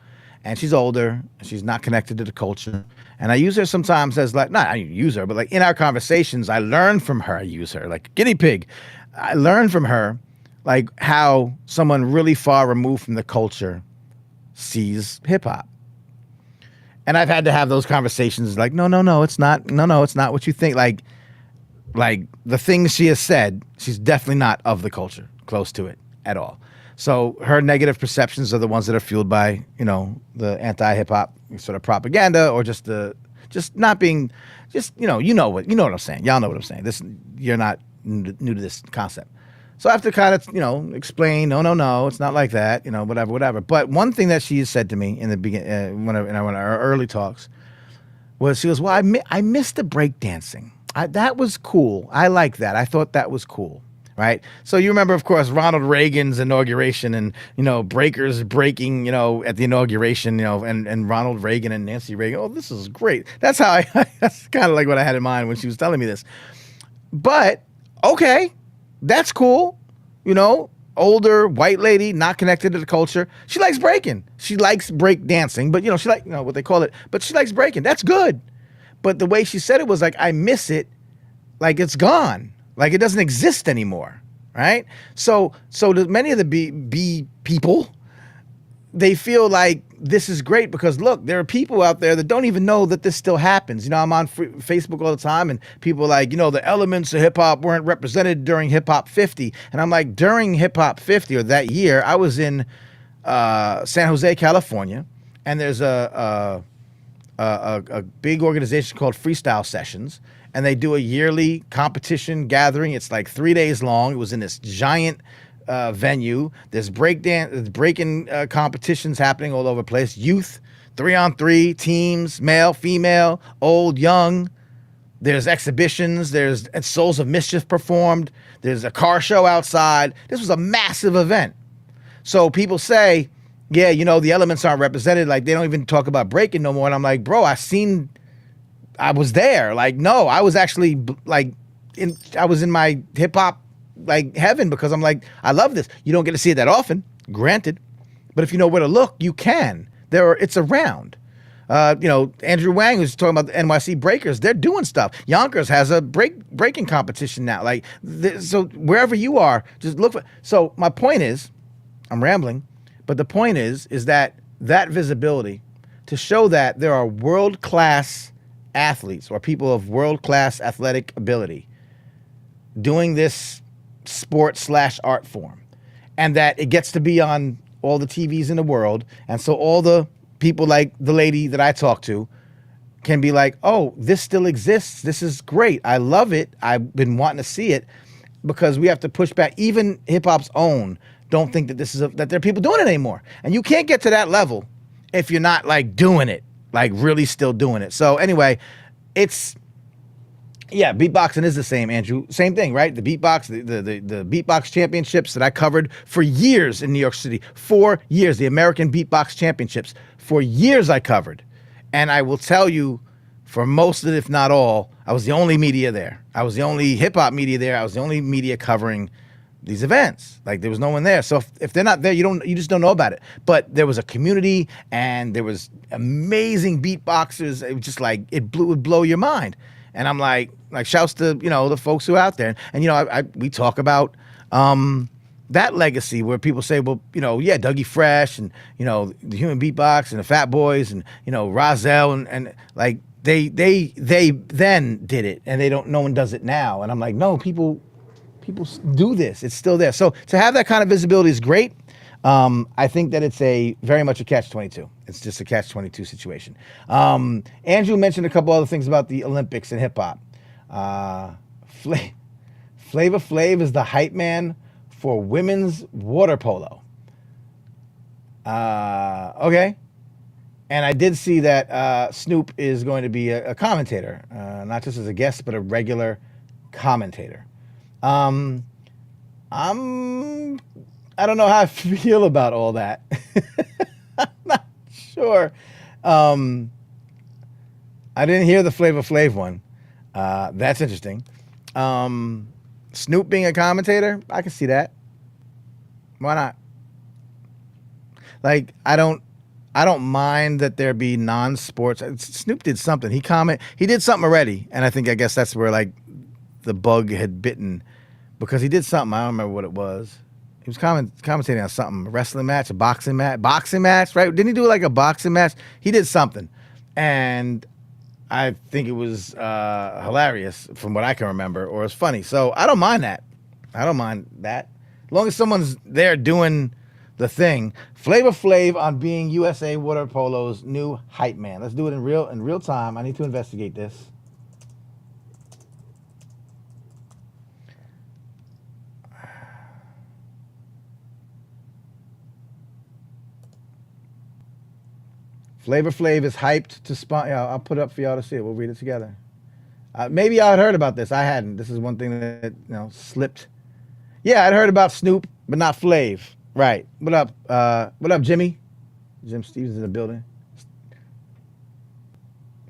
and she's older, and she's not connected to the culture. And I use her sometimes as like, not I use her, but like in our conversations, I learn from her. I use her like guinea pig. I learn from her like how someone really far removed from the culture sees hip hop. And I've had to have those conversations like, no, it's not. No, it's not what you think. Like the things she has said, she's definitely not of the culture, close to it at all. So her negative perceptions are the ones that are fueled by, the anti-hip-hop sort of propaganda, or just not being, you know what I'm saying. Y'all know what I'm saying. You're not new to this concept. So I have to kind of, explain, no, it's not like that, whatever. But one thing that she said to me in the beginning, in our early talks, was she goes, well, I missed the breakdancing. That was cool. I like that. I thought that was cool. Right. So you remember, of course, Ronald Reagan's inauguration and, breakers breaking, at the inauguration, and Ronald Reagan and Nancy Reagan. Oh, this is great. That's how that's kind of like what I had in mind when she was telling me this. But, okay, that's cool. Older white lady, not connected to the culture. She likes breaking. She likes break dancing, but, she like, what they call it. But she likes breaking. That's good. But the way she said it was like, I miss it. Like it's gone. Like it doesn't exist anymore, right? So many of the B people, they feel like this is great because look, there are people out there that don't even know that this still happens. I'm on Facebook all the time, and people are like, the elements of hip hop weren't represented during Hip Hop 50, and I'm like, during Hip Hop 50 or that year, I was in San Jose, California, and there's a big organization called Freestyle Sessions. And they do a yearly competition gathering. It's like 3 days long. It was in this giant venue. There's breaking competitions happening all over the place. Youth, 3-on-3 teams, male, female, old, young. There's exhibitions. There's Souls of Mischief performed. There's a car show outside. This was a massive event. So people say, yeah, the elements aren't represented. Like they don't even talk about breaking no more. And I'm like, bro, I was there. Like, no, I was actually like, I was in my hip hop like heaven because I'm like, I love this. You don't get to see it that often, granted, but if you know where to look, you can. It's around. Andrew Wang was talking about the NYC Breakers. They're doing stuff. Yonkers has a breaking competition now. Like, so wherever you are, just look for. So my point is, I'm rambling, but the point is that visibility to show that there are world-class athletes or people of world-class athletic ability doing this sport/art form, and that it gets to be on all the TVs in the world. And so all the people like the lady that I talked to can be like, oh, this still exists. This is great. I love it. I've been wanting to see it, because we have to push back. Even hip hop's own don't think that that there are people doing it anymore. And you can't get to that level if you're not like doing it. Like really still doing it. So anyway, beatboxing is the same, Andrew. Same thing, right? The beatbox, the beatbox championships that I covered for years in New York City. 4 years, the American Beatbox Championships. For years I covered. And I will tell you, for most of it, if not all, I was the only media there. I was the only hip hop media there. I was the only media covering these events. Like there was no one there. So if they're not there, you just don't know about it. But there was a community, and there was amazing beatboxers. It was just like, would blow your mind. And I'm like shouts to, the folks who are out there. And, we talk about that legacy where people say, well, Dougie Fresh and, the Human Beatbox and the Fat Boys and, Rozelle and like they then did it and no one does it now. And I'm like, no, people do this. It's still there. So to have that kind of visibility is great. I think that it's very much a catch-22. It's just a catch-22 situation. Andrew mentioned a couple other things about the Olympics and hip-hop. Flavor Flav is the hype man for women's water polo. Okay. And I did see that Snoop is going to be a commentator, not just as a guest, but a regular commentator. I don't know how I feel about all that. I'm not sure. I didn't hear the Flavor Flav one. That's interesting. Snoop being a commentator, I can see that. Why not? Like, I don't mind that there be non-sports. Snoop did something. He did something already, and I guess that's where like the bug had bitten, because he did something. I don't remember what it was. He was commentating on something, a wrestling match, a boxing match, right? Didn't he do like a boxing match? He did something, and I think it was hilarious from what I can remember, or it's funny. So I don't mind that. As long as someone's there doing the thing. Flavor Flav on being USA Water Polo's new hype man. Let's do it in real time. I need to investigate this. Flavor Flav is hyped to spawn. Yeah, I'll put it up for y'all to see it. We'll read it together. Maybe y'all had heard about this. I hadn't. This is one thing that slipped. Yeah, I'd heard about Snoop, but not Flav. Right. What up? What up, Jimmy? Jim Stevens in the building.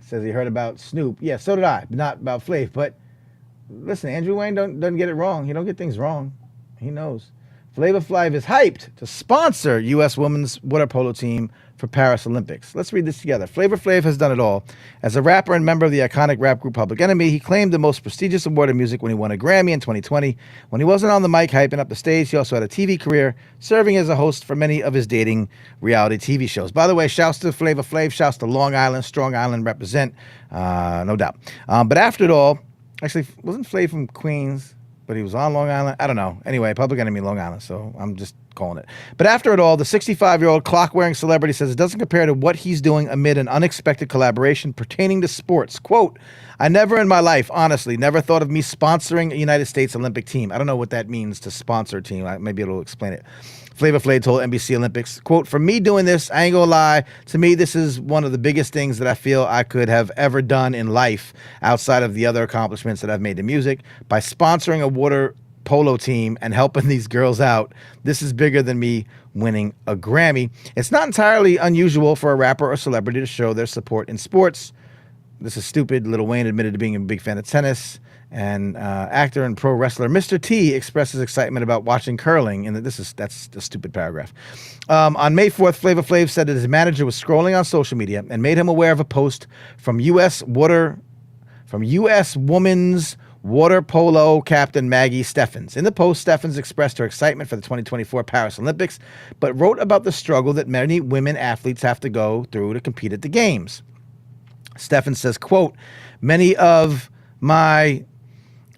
Says he heard about Snoop. Yeah, so did I, but not about Flav. But listen, Andrew Wayne doesn't get it wrong. He don't get things wrong. He knows. Flavor Flav is hyped to sponsor U.S. women's water polo team for Paris Olympics. Let's read this together. Flavor Flav has done it all. As a rapper and member of the iconic rap group Public Enemy, he claimed the most prestigious award in music when he won a Grammy in 2020. When he wasn't on the mic hyping up the stage, he also had a TV career, serving as a host for many of his dating reality TV shows. By the way, shouts to Flavor Flav, shouts to Long Island, Strong Island represent, no doubt. But after it all, actually, wasn't Flav from Queens? But he was on Long Island. I don't know. Anyway, Public Enemy, Long Island. So I'm just calling it. But after it all, the 65-year-old clock-wearing celebrity says it doesn't compare to what he's doing amid an unexpected collaboration pertaining to sports. Quote, I never in my life, honestly, never thought of me sponsoring a United States Olympic team. I don't know what that means to sponsor a team. Maybe it'll explain it. Flavor Flav told NBC Olympics, quote, for me doing this, I ain't gonna lie, to me this is one of the biggest things that I feel I could have ever done in life outside of the other accomplishments that I've made in music. By sponsoring a water polo team and helping these girls out, this is bigger than me winning a Grammy. It's not entirely unusual for a rapper or celebrity to show their support in sports. This is stupid. Lil Wayne admitted to being a big fan of tennis. And actor and pro wrestler Mr. T expresses excitement about watching curling, and that's a stupid paragraph. On May 4th, Flavor Flav said that his manager was scrolling on social media and made him aware of a post from U.S. women's water polo captain Maggie Steffens. In the post, Steffens expressed her excitement for the 2024 Paris Olympics, but wrote about the struggle that many women athletes have to go through to compete at the games. Steffens says, quote, many of my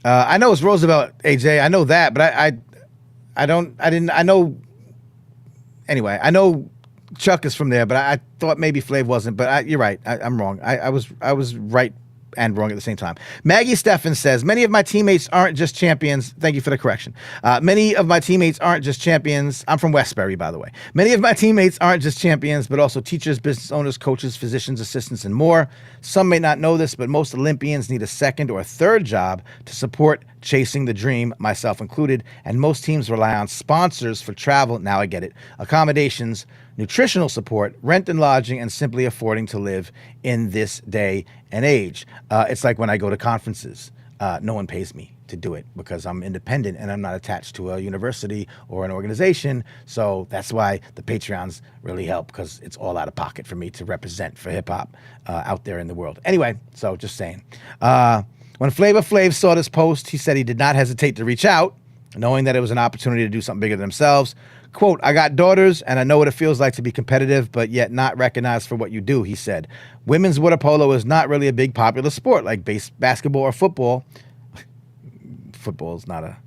I know it's Roosevelt, AJ. I know that, but I know. Anyway, I know Chuck is from there, but I thought maybe Flav wasn't. But you're right. I'm wrong. I was right and wrong at the same time. Maggie Steffens says, many of my teammates aren't just champions. Thank you for the correction. Many of my teammates aren't just champions. I'm from Westbury, by the way. Many of my teammates aren't just champions, but also teachers, business owners, coaches, physicians, assistants, and more. Some may not know this, but most Olympians need a second or a third job to support chasing the dream, myself included, and most teams rely on sponsors for travel, now I get it, accommodations, nutritional support, rent and lodging, and simply affording to live in this day and age. It's like when I go to conferences, no one pays me to do it because I'm independent and I'm not attached to a university or an organization. So that's why the Patreons really help, because it's all out of pocket for me to represent for hip hop out there in the world. Anyway, so just saying. When Flavor Flav saw this post, he said he did not hesitate to reach out, knowing that it was an opportunity to do something bigger than themselves. Quote, "I got daughters and I know what it feels like to be competitive, but yet not recognized for what you do," he said. "Women's water polo is not really a big popular sport like basketball or football." Football is not a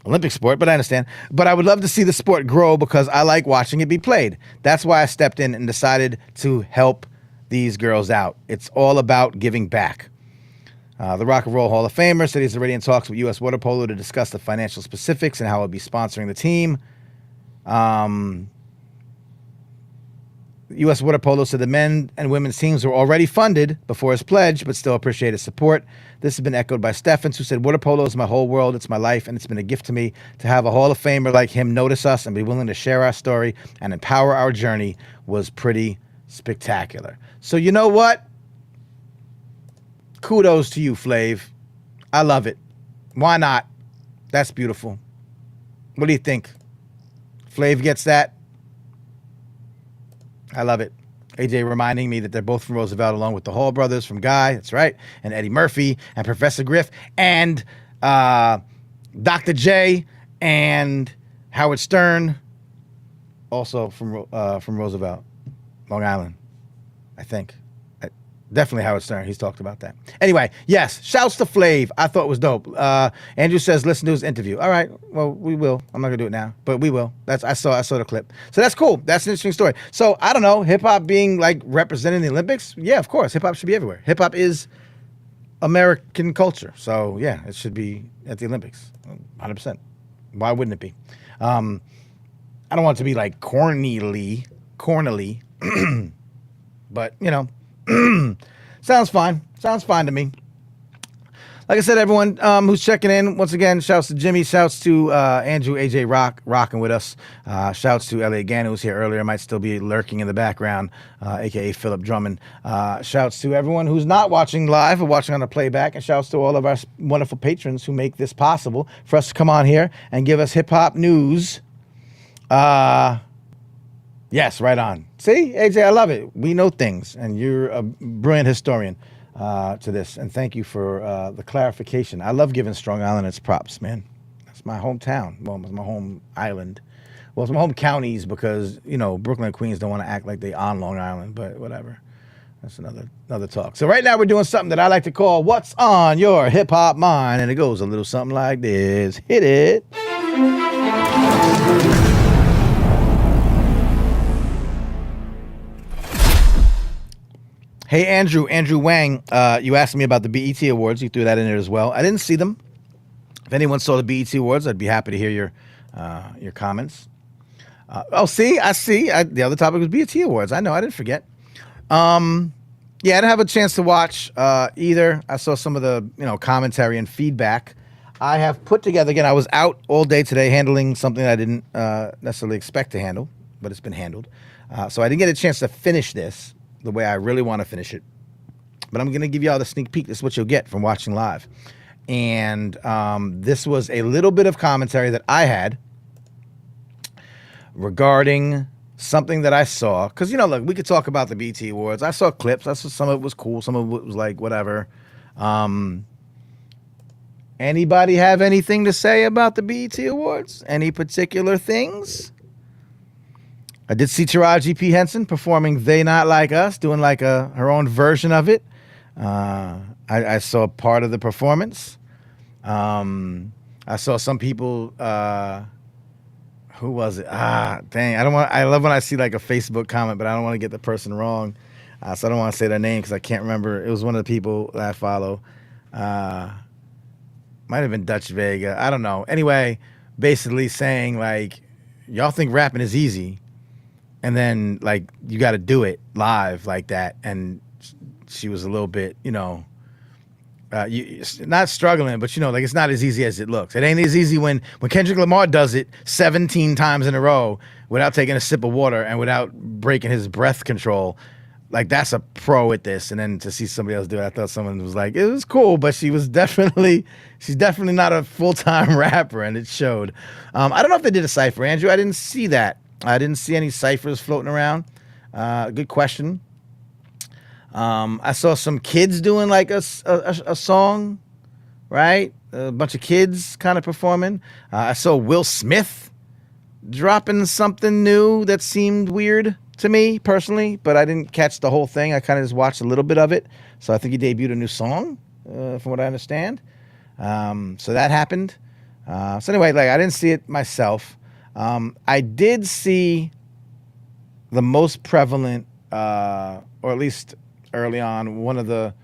Olympic sport, but I understand. "But I would love to see the sport grow because I like watching it be played. That's why I stepped in and decided to help these girls out. It's all about giving back." The Rock and Roll Hall of Famer said he's already in talks with U.S. Water Polo to discuss the financial specifics and how he'll be sponsoring the team. U.S. Water Polo said the men and women's teams were already funded before his pledge, but still appreciate his support. This has been echoed by Steffens, who said, "Water polo is my whole world. It's my life, and it's been a gift to me to have a Hall of Famer like him notice us and be willing to share our story and empower our journey was pretty spectacular." So you know what? Kudos to you, Flav. I love it. Why not? That's beautiful. What do you think? Flav gets that? I love it. AJ reminding me that they're both from Roosevelt, along with the Hall brothers from Guy, that's right, and Eddie Murphy, and Professor Griff, and Dr. J, and Howard Stern, also from Roosevelt, Long Island, I think. Definitely Howard Stern. He's talked about that. Anyway, yes, shouts to Flav. I thought it was dope. Andrew says, listen to his interview. All right, well, we will. I'm not gonna do it now, but we will. I saw the clip. So that's cool. That's an interesting story. So I don't know, hip hop being like representing the Olympics. Yeah, of course, hip hop should be everywhere. Hip hop is American culture. So yeah, it should be at the Olympics, 100%. Why wouldn't it be? I don't want it to be like cornily, but you know. Sounds fine to me. Like I said, everyone who's checking in, once again, shouts to Jimmy, shouts to Andrew, AJ rocking with us. Shouts to Elliot Gann, who was here earlier, might still be lurking in the background, aka Philip Drummond. Shouts to everyone who's not watching live or watching on the playback, and shouts to all of our wonderful patrons who make this possible for us to come on here and give us hip hop news. Yes, right on. See, AJ, I love it. We know things, and you're a brilliant historian to this. And thank you for the clarification. I love giving Strong Island its props, man. That's my hometown. Well, it's my home island. Well, it's my home counties because, you know, Brooklyn and Queens don't want to act like they on Long Island, but whatever. That's another talk. So right now we're doing something that I like to call What's on Your Hip Hop Mind, and it goes a little something like this. Hit it. Hey, Andrew Wang, you asked me about the BET Awards. You threw that in there as well. I didn't see them. If anyone saw the BET Awards, I'd be happy to hear your comments. I see. The other topic was BET Awards. I know. I didn't forget. Yeah, I didn't have a chance to watch either. I saw some of the commentary and feedback. I have put together, again, I was out all day today handling something I didn't necessarily expect to handle, but it's been handled. So I didn't get a chance to finish this the way I really want to finish it. But I'm going to give you all the sneak peek. This is what you'll get from watching live. And this was a little bit of commentary that I had regarding something that I saw. Because, look, we could talk about the BET Awards. I saw clips. I saw some of it was cool. Some of it was like, whatever. Anybody have anything to say about the BET Awards? Any particular things? I did see Taraji P. Henson performing They Not Like Us, doing like her own version of it. I saw part of the performance. I saw some people, who was it? Dang, I love when I see like a Facebook comment, but I don't want to get the person wrong. So I don't want to say their name because I can't remember. It was one of the people that I follow. Might have been Dutch Vega. I don't know. Anyway, basically saying like, y'all think rapping is easy. And then, like, you got to do it live like that. And she was a little bit, not struggling, but, like, it's not as easy as it looks. It ain't as easy when Kendrick Lamar does it 17 times in a row without taking a sip of water and without breaking his breath control. like that's a pro at this. And then to see somebody else do it, I thought someone was like, it was cool, but she's definitely not a full-time rapper, and it showed. I don't know if they did a cipher, Andrew. I didn't see that. I didn't see any ciphers floating around. Good question. I saw some kids doing like a song, right? A bunch of kids kind of performing. I saw Will Smith dropping something new that seemed weird to me personally, but I didn't catch the whole thing. I kind of just watched a little bit of it. So I think he debuted a new song, from what I understand. So that happened. So anyway, like I didn't see it myself. I did see the most prevalent, or at least early on, one of the,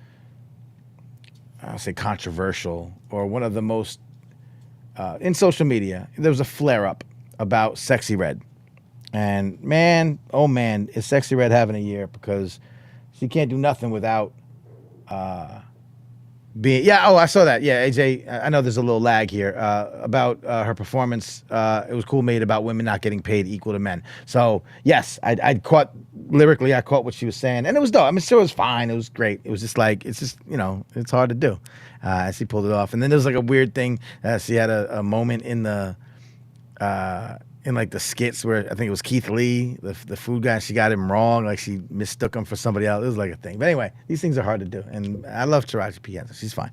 I'll say controversial, or one of the most, in social media, there was a flare-up about Sexy Red. And man, oh man, is Sexy Red having a year, because she can't do nothing without being, I saw that. Yeah, AJ, I know there's a little lag here about her performance. It was cool made about women not getting paid equal to men. So yes, I caught lyrically, I caught what she was saying, and it was dope. I mean, sure, it was fine. It was great. It was just like, it's just, it's hard to do. She pulled it off. And then there was like a weird thing. She had a moment in the, in like the skits where I think it was Keith Lee, the food guy, she got him wrong. Like she mistook him for somebody else. It was like a thing. But anyway, these things are hard to do. And I love Taraji P. Henson. She's fine.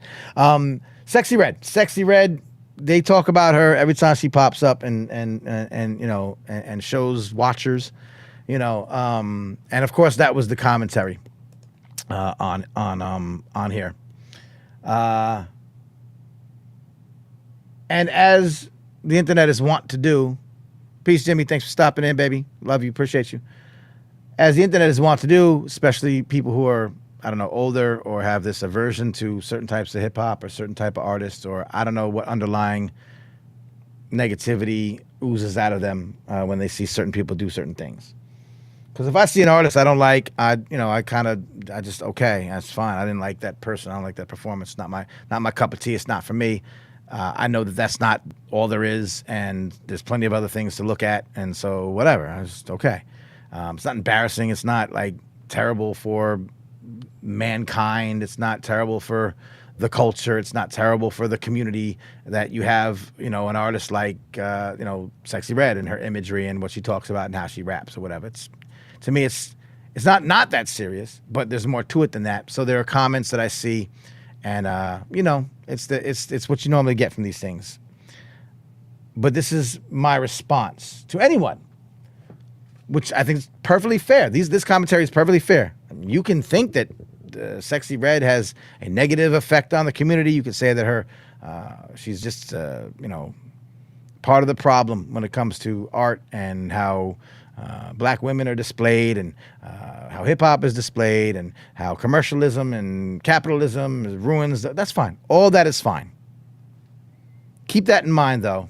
Sexy Red, they talk about her every time she pops up and shows watchers, and of course that was the commentary on here. And as the internet is wont to do, peace, Jimmy. Thanks for stopping in, baby. Love you. Appreciate you. As the internet is wont to do, especially people who are, I don't know, older or have this aversion to certain types of hip hop or certain type of artists, or I don't know what underlying negativity oozes out of them when they see certain people do certain things. Because if I see an artist I don't like, I just, okay, that's fine. I didn't like that person. I don't like that performance. It's not my cup of tea. It's not for me. I know that that's not all there is, and there's plenty of other things to look at, and so whatever. I just, okay. It's not embarrassing. It's not like terrible for mankind. It's not terrible for the culture. It's not terrible for the community that you have, an artist like, Sexy Red and her imagery and what she talks about and how she raps or whatever. To me, it's not that serious, but there's more to it than that. So there are comments that I see, and it's what you normally get from these things. But this is my response to anyone, which I think is perfectly fair. This commentary is perfectly fair. I mean, you can think that Sexy Red has a negative effect on the community. You could say that she's just part of the problem when it comes to art and how black women are displayed, and how hip-hop is displayed, and how commercialism and capitalism ruins. That's fine. All that is fine. Keep that in mind, though.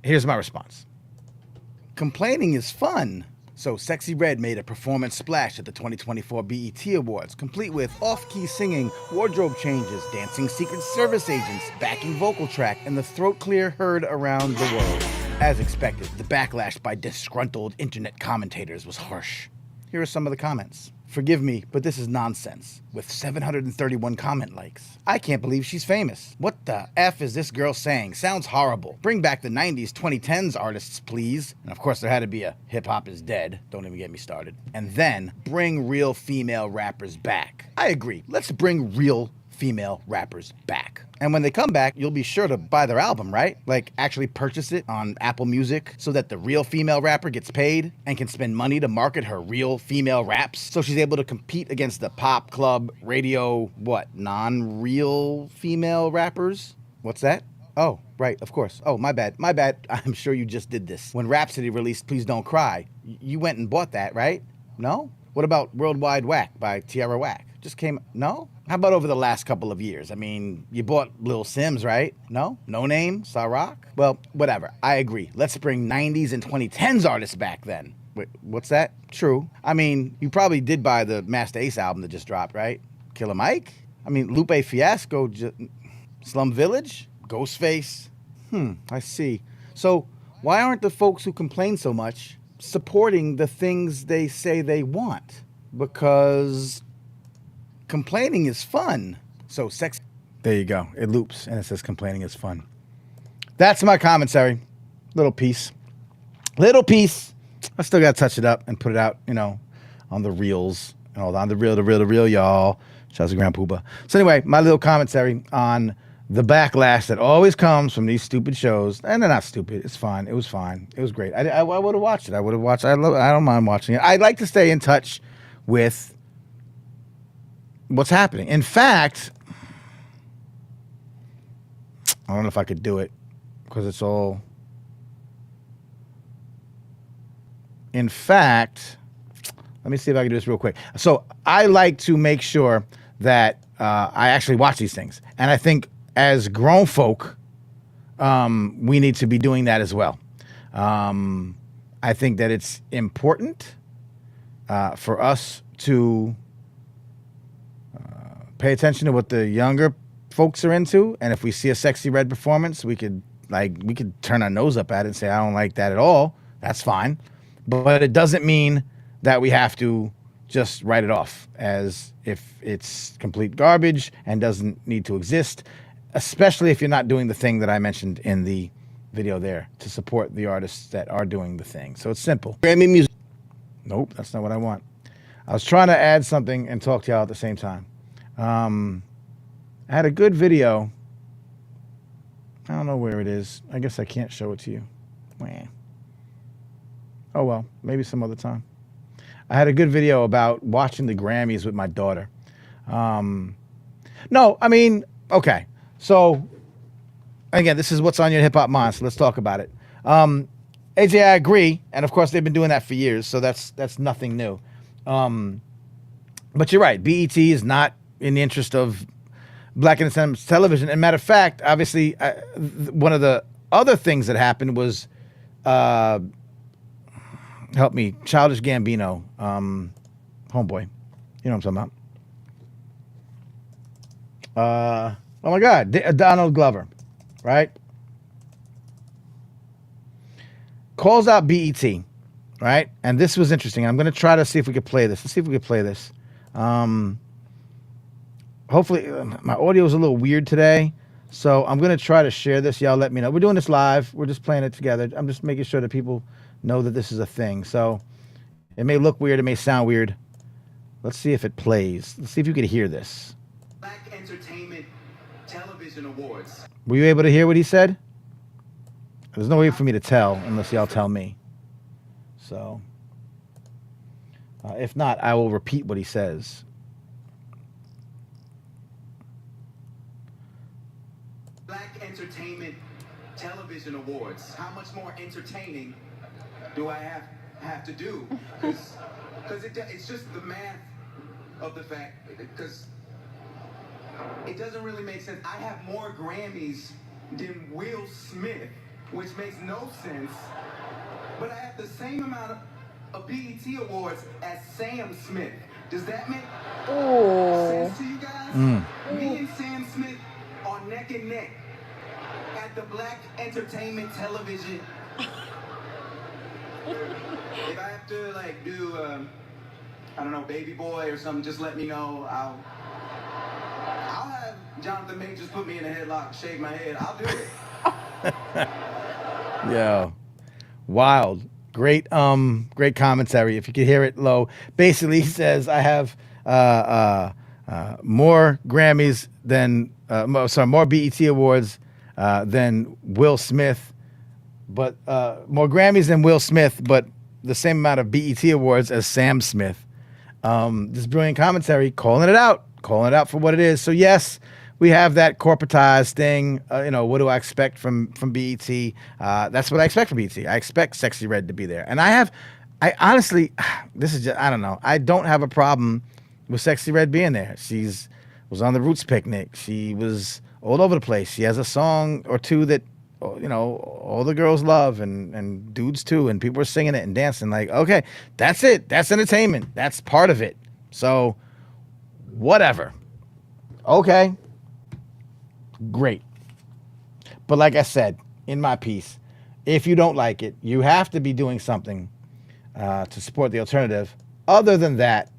Here's my response. Complaining is fun. So Sexy Red made a performance splash at the 2024 BET Awards, complete with off-key singing, wardrobe changes, dancing Secret Service agents, backing vocal track, and the throat clear heard around the world. As expected, the backlash by disgruntled internet commentators was harsh. Here are some of the comments. Forgive me, but this is nonsense. With 731 comment likes. I can't believe she's famous. What the F is this girl saying? Sounds horrible. Bring back the 90s, 2010s artists, please. And of course, there had to be a hip hop is dead. Don't even get me started. And then bring real female rappers back. I agree. Let's bring real female rappers back. And when they come back, you'll be sure to buy their album, right? Like actually purchase it on Apple Music so that the real female rapper gets paid and can spend money to market her real female raps, so she's able to compete against the pop, club, radio, non-real female rappers? What's that? Oh, right, of course. Oh, my bad. I'm sure you just did this. When Rhapsody released Please Don't Cry, you went and bought that, right? No? What about Worldwide Whack by Tierra Whack? Just came, no? How about over the last couple of years? I mean, you bought Lil Sims, right? No? No Name? Ciroc? Well, whatever. I agree. Let's bring 90s and 2010s artists back then. Wait, what's that? True. I mean, you probably did buy the Master Ace album that just dropped, right? Killer Mike? I mean, Lupe Fiasco, Slum Village? Ghostface? I see. So why aren't the folks who complain so much supporting the things they say they want, because complaining is fun. So sex. There you go. It loops and it says complaining is fun. That's my commentary. Little piece. Little piece. I still got to touch it up and put it out, on the reels and all that. On the real, y'all. Shout out to Grand Pooba. So anyway, my little commentary on the backlash that always comes from these stupid shows. And they're not stupid. It's fine. It was fine. It was great. I would have watched it. I would have watched it. I don't mind watching it. I like to stay in touch with what's happening. In fact, I don't know if I could do it because it's all... In fact, let me see if I can do this real quick. So I like to make sure that I actually watch these things. And I think as grown folk, we need to be doing that as well. I think that it's important for us to pay attention to what the younger folks are into. And if we see a Sexy Red performance, we could turn our nose up at it and say, I don't like that at all. That's fine. But it doesn't mean that we have to just write it off as if it's complete garbage and doesn't need to exist, especially if you're not doing the thing that I mentioned in the video there to support the artists that are doing the thing. So it's simple. Grammy music. Nope, that's not what I want. I was trying to add something and talk to y'all at the same time. I had a good video. I don't know where it is. I guess I can't show it to you. Wah. Oh, well, maybe some other time. I had a good video about watching the Grammys with my daughter. No, I mean, okay. So, again, this is what's on your hip-hop mind, so let's talk about it. AJ, I agree, and of course they've been doing that for years, so that's nothing new. But you're right, BET is not in the interest of Black Entertainment Television. And matter of fact, obviously, one of the other things that happened was... help me, Childish Gambino, homeboy. You know what I'm talking about. Oh my God, Donald Glover, right? Calls out BET, right? And this was interesting. I'm going to try to see if we could play this. Let's see if we could play this. Hopefully, my audio is a little weird today, so I'm going to try to share this. Y'all let me know. We're doing this live. We're just playing it together. I'm just making sure that people know that this is a thing. So it may look weird. It may sound weird. Let's see if it plays. Let's see if you could hear this. Black Entertainment Television Awards. Were you able to hear what he said? There's no way for me to tell unless y'all tell me. So if not, I will repeat what he says. Black Entertainment Television Awards. How much more entertaining do I have to do? Because it's just the math of the fact, because it doesn't really make sense. I have more Grammys than Will Smith, which makes no sense, but I have the same amount of BET awards as Sam Smith. Does that make sense to you guys? Me and Sam Smith are neck and neck at the Black Entertainment Television. If I have to do I don't know, Baby Boy or something, just let me know. I'll have Jonathan Majors put me in a headlock, shake my head. I'll do it. Yo, wild, great commentary. If you could hear it low, basically he says I have more Grammys than more BET awards than Will Smith. But more Grammys than Will Smith, but the same amount of BET awards as Sam Smith. This brilliant commentary, calling it out for what it is. So yes, we have that corporatized thing. What do I expect from BET? That's what I expect from BET. I expect Sexy Red to be there. And I honestly, this is just, I don't know. I don't have a problem with Sexy Red being there. Was on the Roots picnic. She was all over the place. She has a song or two that, all the girls love and dudes too, and people are singing it and dancing. Like, okay, that's it. That's entertainment. That's part of it. So, whatever. Okay. Great. But like I said in my piece, if you don't like it, you have to be doing something to support the alternative. Other than that,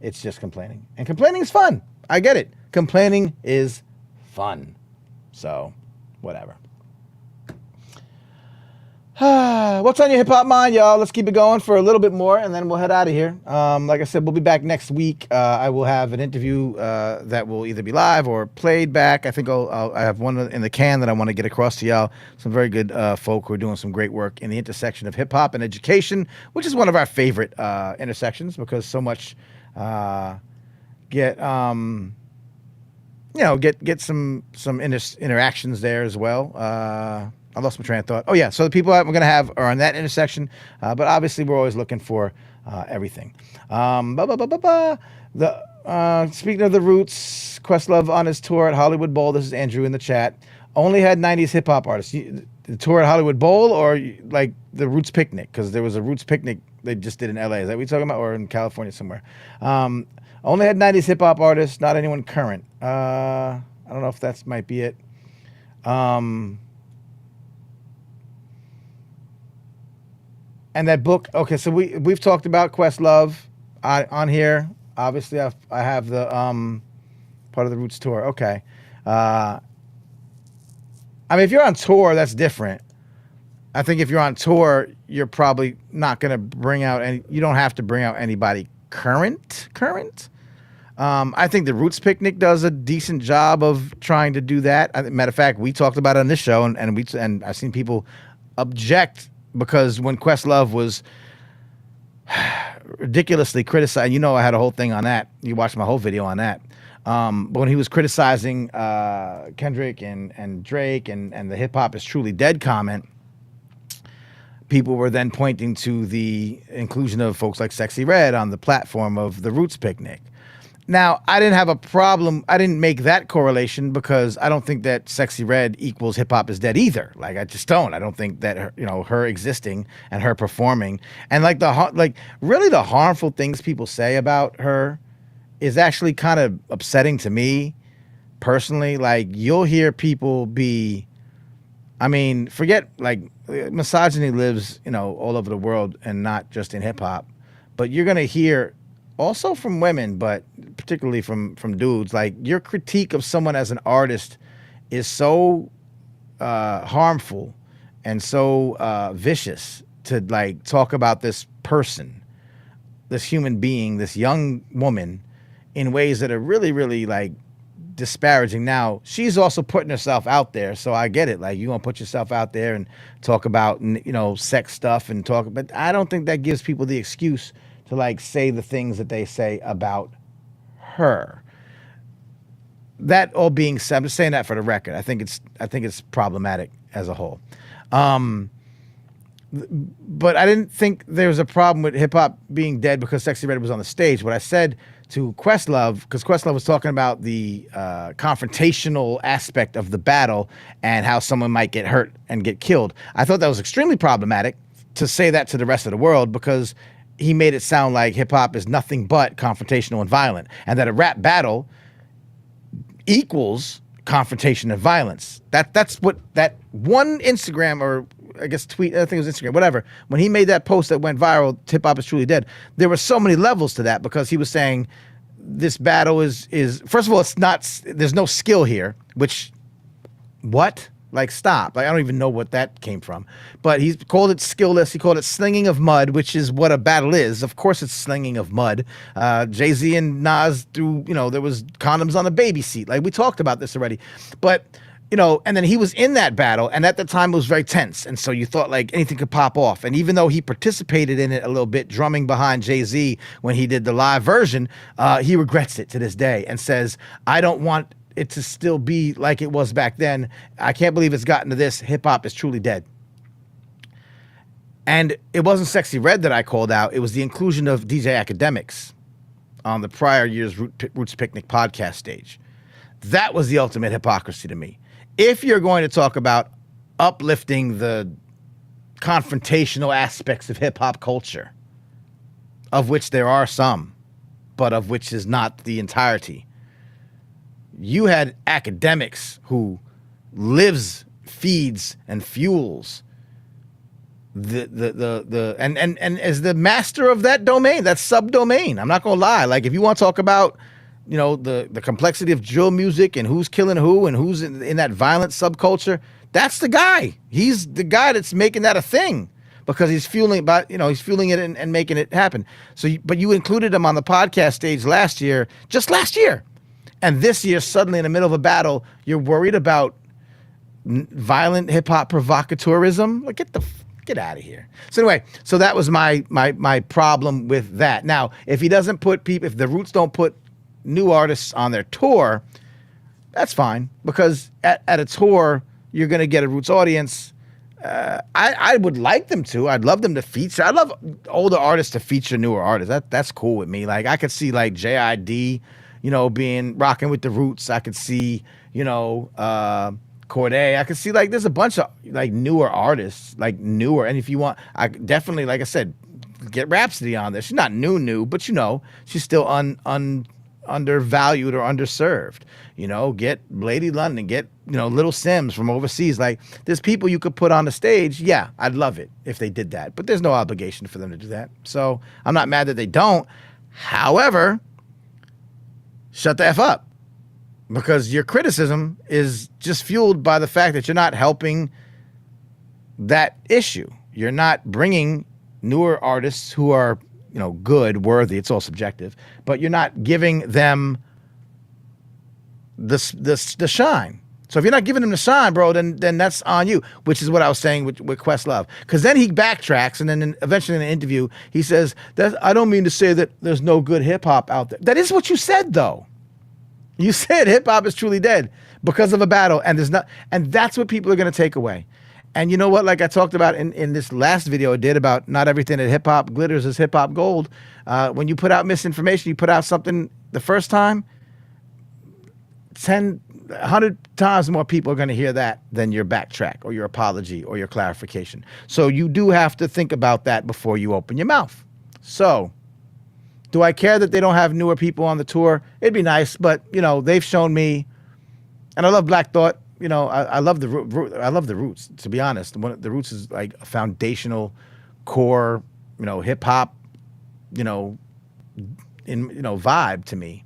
it's just complaining. And complaining is fun. I get it. Complaining is fun. So, whatever. What's on your hip-hop mind, y'all? Let's keep it going for a little bit more, and then we'll head out of here. Like I said, we'll be back next week. I will have an interview that will either be live or played back. I think I have one in the can that I want to get across to y'all. Some very good folk who are doing some great work in the intersection of hip-hop and education, which is one of our favorite intersections because so much get some interactions there as well. I lost my train of thought. Oh, yeah. So the people that we're going to have are on that intersection. But obviously, we're always looking for everything. Speaking of the Roots, Questlove on his tour at Hollywood Bowl. This is Andrew in the chat. Only had 90s hip hop artists. The tour at Hollywood Bowl or like the Roots Picnic? Because there was a Roots Picnic they just did in LA. Is that what you're talking about? Or in California somewhere? Only had 90s hip hop artists, not anyone current. I don't know if that might be it. And that book, okay, so we've talked about Questlove on here. Obviously, I have the part of the Roots tour. Okay. I mean, if you're on tour, that's different. I think if you're on tour, you're probably not going to bring out you don't have to bring out anybody current. I think the Roots Picnic does a decent job of trying to do that. Matter of fact, we talked about it on this show, and I've seen people object because when Questlove was ridiculously criticized, I had a whole thing on that. You watched my whole video on that. But when he was criticizing Kendrick and Drake and the hip hop is truly dead comment, people were then pointing to the inclusion of folks like Sexy Red on the platform of the Roots Picnic. Now, I didn't have a problem. I didn't make that correlation because I don't think that Sexy Red equals hip hop is dead either. Like, I just don't. I don't think that her existing and her performing and really the harmful things people say about her is actually kind of upsetting to me personally. Like, you'll hear people forget misogyny lives, all over the world and not just in hip hop, but you're going to hear also from women, but particularly from dudes, like your critique of someone as an artist is so harmful and so vicious to talk about this person, this human being, this young woman in ways that are really, really disparaging. Now, she's also putting herself out there, so I get it. Like, you're going to put yourself out there and talk about, sex stuff but I don't think that gives people the excuse to say the things that they say about her. That all being said, I'm just saying that for the record. I think it's problematic as a whole. But I didn't think there was a problem with hip hop being dead because Sexy Red was on the stage. What I said to Questlove, because Questlove was talking about the confrontational aspect of the battle and how someone might get hurt and get killed. I thought that was extremely problematic to say that to the rest of the world because he made it sound like hip hop is nothing but confrontational and violent, and that a rap battle equals confrontation and violence. That's what that one Instagram or I guess tweet, I think it was Instagram, whatever. When he made that post that went viral, hip hop is truly dead. There were so many levels to that because he was saying this battle is first of all, it's not. There's no skill here. Which, what? Stop. I don't even know what that came from. But he called it skillless. He called it slinging of mud, which is what a battle is. Of course it's slinging of mud. Jay-Z and Nas threw, there was condoms on the baby seat. We talked about this already. But, and then he was in that battle, and at the time it was very tense. And so you thought anything could pop off. And even though he participated in it a little bit, drumming behind Jay-Z when he did the live version, he regrets it to this day and says, I don't want it to still be like it was back then. I can't believe it's gotten to this. Hip hop is truly dead. And it wasn't Sexy Red that I called out. It was the inclusion of DJ Academics on the prior year's Roots Picnic podcast stage. That was the ultimate hypocrisy to me. If you're going to talk about uplifting the confrontational aspects of hip hop culture, of which there are some, but of which is not the entirety, you had Academics who lives, feeds, and fuels and as the master of that domain, that subdomain. I'm not gonna lie. Like if you want to talk about, you know, the complexity of drill music and who's killing who and who's in that violent subculture, that's the guy. He's the guy that's making that a thing because he's fueling it and making it happen. So, but you included him on the podcast stage just last year, and this year suddenly in the middle of a battle, you're worried about violent hip hop provocateurism. Like get out of here. So anyway, so that was my problem with that. Now, if the Roots don't put new artists on their tour, that's fine, because at a tour you're going to get a Roots audience. I would like them to. I'd love them to feature. I'd love older artists to feature newer artists. That's cool with me. Like I could see like JID, being rocking with the Roots. I could see, Corday. I could see like there's a bunch of like newer artists, like newer. And if you want, I definitely, like I said, get Rhapsody on there. She's not new, but she's still undervalued or underserved. Get Lady London, get Little Sims from overseas. Like there's people you could put on the stage. Yeah, I'd love it if they did that, but there's no obligation for them to do that. So I'm not mad that they don't. However, shut the F up, because your criticism is just fueled by the fact that you're not helping that issue. You're not bringing newer artists who are good, worthy. It's all subjective, but you're not giving them the shine. So if you're not giving them the shine, bro, then that's on you, which is what I was saying with Questlove. Because then he backtracks, and then eventually in an interview, he says, I don't mean to say that there's no good hip-hop out there. That is what you said, though. You said hip-hop is truly dead because of a battle, and that's what people are going to take away. And you know what? Like I talked about in this last video I did about not everything that hip-hop glitters is hip-hop gold. When you put out misinformation, you put out something the first time, 100 times more people are going to hear that than your backtrack or your apology or your clarification. So you do have to think about that before you open your mouth. So do I care that they don't have newer people on the tour? It'd be nice, but they've shown me, and I love Black Thought. I love the Roots. To be honest, the Roots is like a foundational core, hip hop, vibe to me.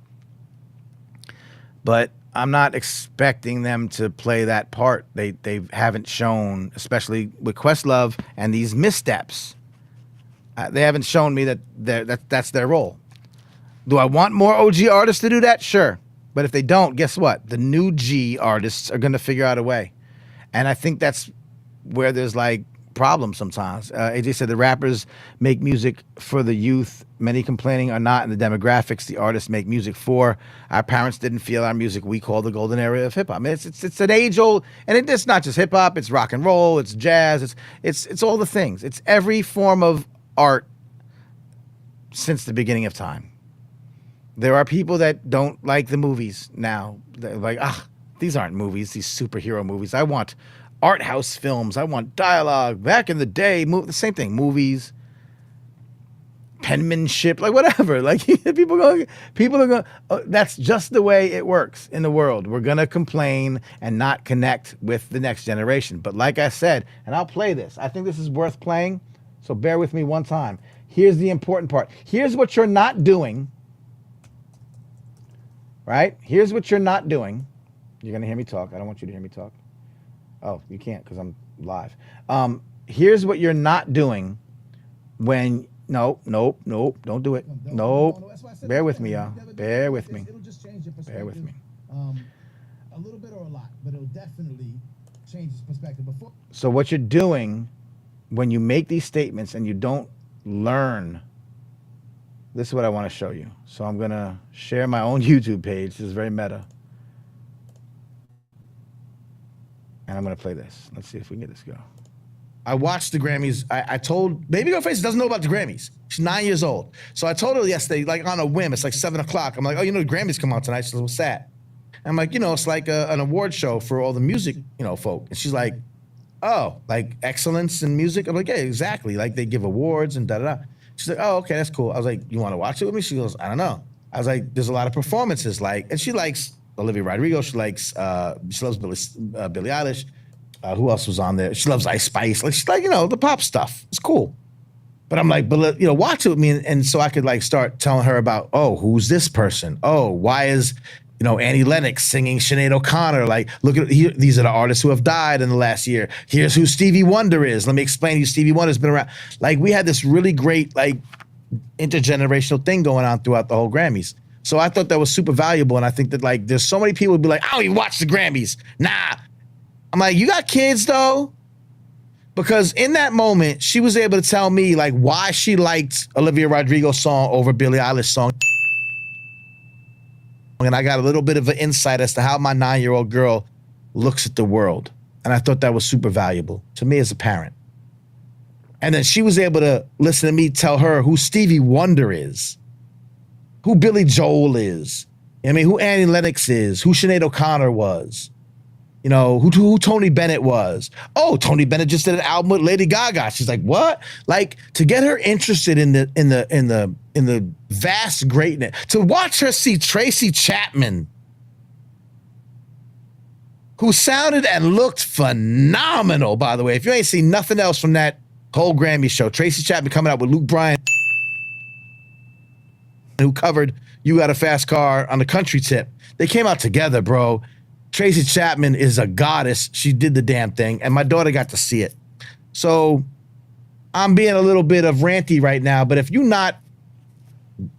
But I'm not expecting them to play that part. They haven't shown, especially with Questlove and these missteps. They haven't shown me that that's their role. Do I want more OG artists to do that? Sure. But if they don't, guess what? The new G artists are going to figure out a way. And I think that's where there's like problems sometimes. AJ said the rappers make music for the youth. Many complaining are not in the demographics the artists make music for. Our parents didn't feel our music we call the golden era of hip hop. I mean, it's an age old, and it's not just hip hop. It's rock and roll. It's jazz. It's all the things. It's every form of art since the beginning of time. There are people that don't like the movies now. They're like, these aren't movies, these superhero movies. I want art house films. I want dialogue. Back in the day, the same thing, movies, penmanship, like whatever. Like people are going, that's just the way it works in the world. We're going to complain and not connect with the next generation. But like I said, and I'll play this. I think this is worth playing, so bear with me one time. Here's the important part. Here's what you're not doing. Right? Here's what you're not doing. You're going to hear me talk. I don't want you to hear me talk. Oh, you can't because I'm live. Here's what you're not doing when... Nope, don't do it. Nope. Bear with me, y'all. Bear with me. It'll just change your perspective. Bear with me. A little bit or a lot, but it'll definitely change his perspective. So what you're doing when you make these statements and you don't learn... This is what I want to show you. So I'm going to share my own YouTube page. This is very meta. And I'm going to play this. Let's see if we can get this go. I watched the Grammys. I told Baby Girl Faces doesn't know about the Grammys. She's 9 years old. So I told her yesterday, like on a whim, it's like 7 o'clock. I'm like, the Grammys come out tonight. She says, what's that? And I'm like, it's like an award show for all the music, folk. And she's like, oh, like excellence in music? I'm like, yeah, exactly. Like they give awards and da-da-da. She's like, oh, okay, that's cool. I was like, you want to watch it with me? She goes, I don't know. I was like, there's a lot of performances, and she likes Olivia Rodrigo. She loves Billie Eilish. Who else was on there? She loves Ice Spice. Like she's like, the pop stuff. It's cool. But I'm like, but watch it with me, and so I could like start telling her about, oh, who's this person? Oh, why is Annie Lennox singing Sinead O'Connor? Like, look at these are the artists who have died in the last year. Here's who Stevie Wonder is. Let me explain to you. Stevie Wonder's been around. Like, we had this really great like intergenerational thing going on throughout the whole Grammys. So I thought that was super valuable, and I think that like there's so many people who be like, I don't even watch the Grammys. Nah, I'm like, you got kids though. Because in that moment, she was able to tell me like why she liked Olivia Rodrigo's song over Billie Eilish's song. And I got a little bit of an insight as to how my 9-year-old girl looks at the world. And I thought that was super valuable to me as a parent. And then she was able to listen to me tell her who Stevie Wonder is, who Billy Joel is, who Annie Lennox is, who Sinead O'Connor was. Who Tony Bennett was. Oh, Tony Bennett just did an album with Lady Gaga. She's like, what? Like, to get her interested in the vast greatness, to watch her see Tracy Chapman, who sounded and looked phenomenal, by the way. If you ain't seen nothing else from that whole Grammy show, Tracy Chapman coming out with Luke Bryan, who covered You Got a Fast Car on the Country Tip. They came out together, bro. Tracy Chapman is a goddess. She did the damn thing, and my daughter got to see it. So I'm being a little bit of ranty right now, but if you not,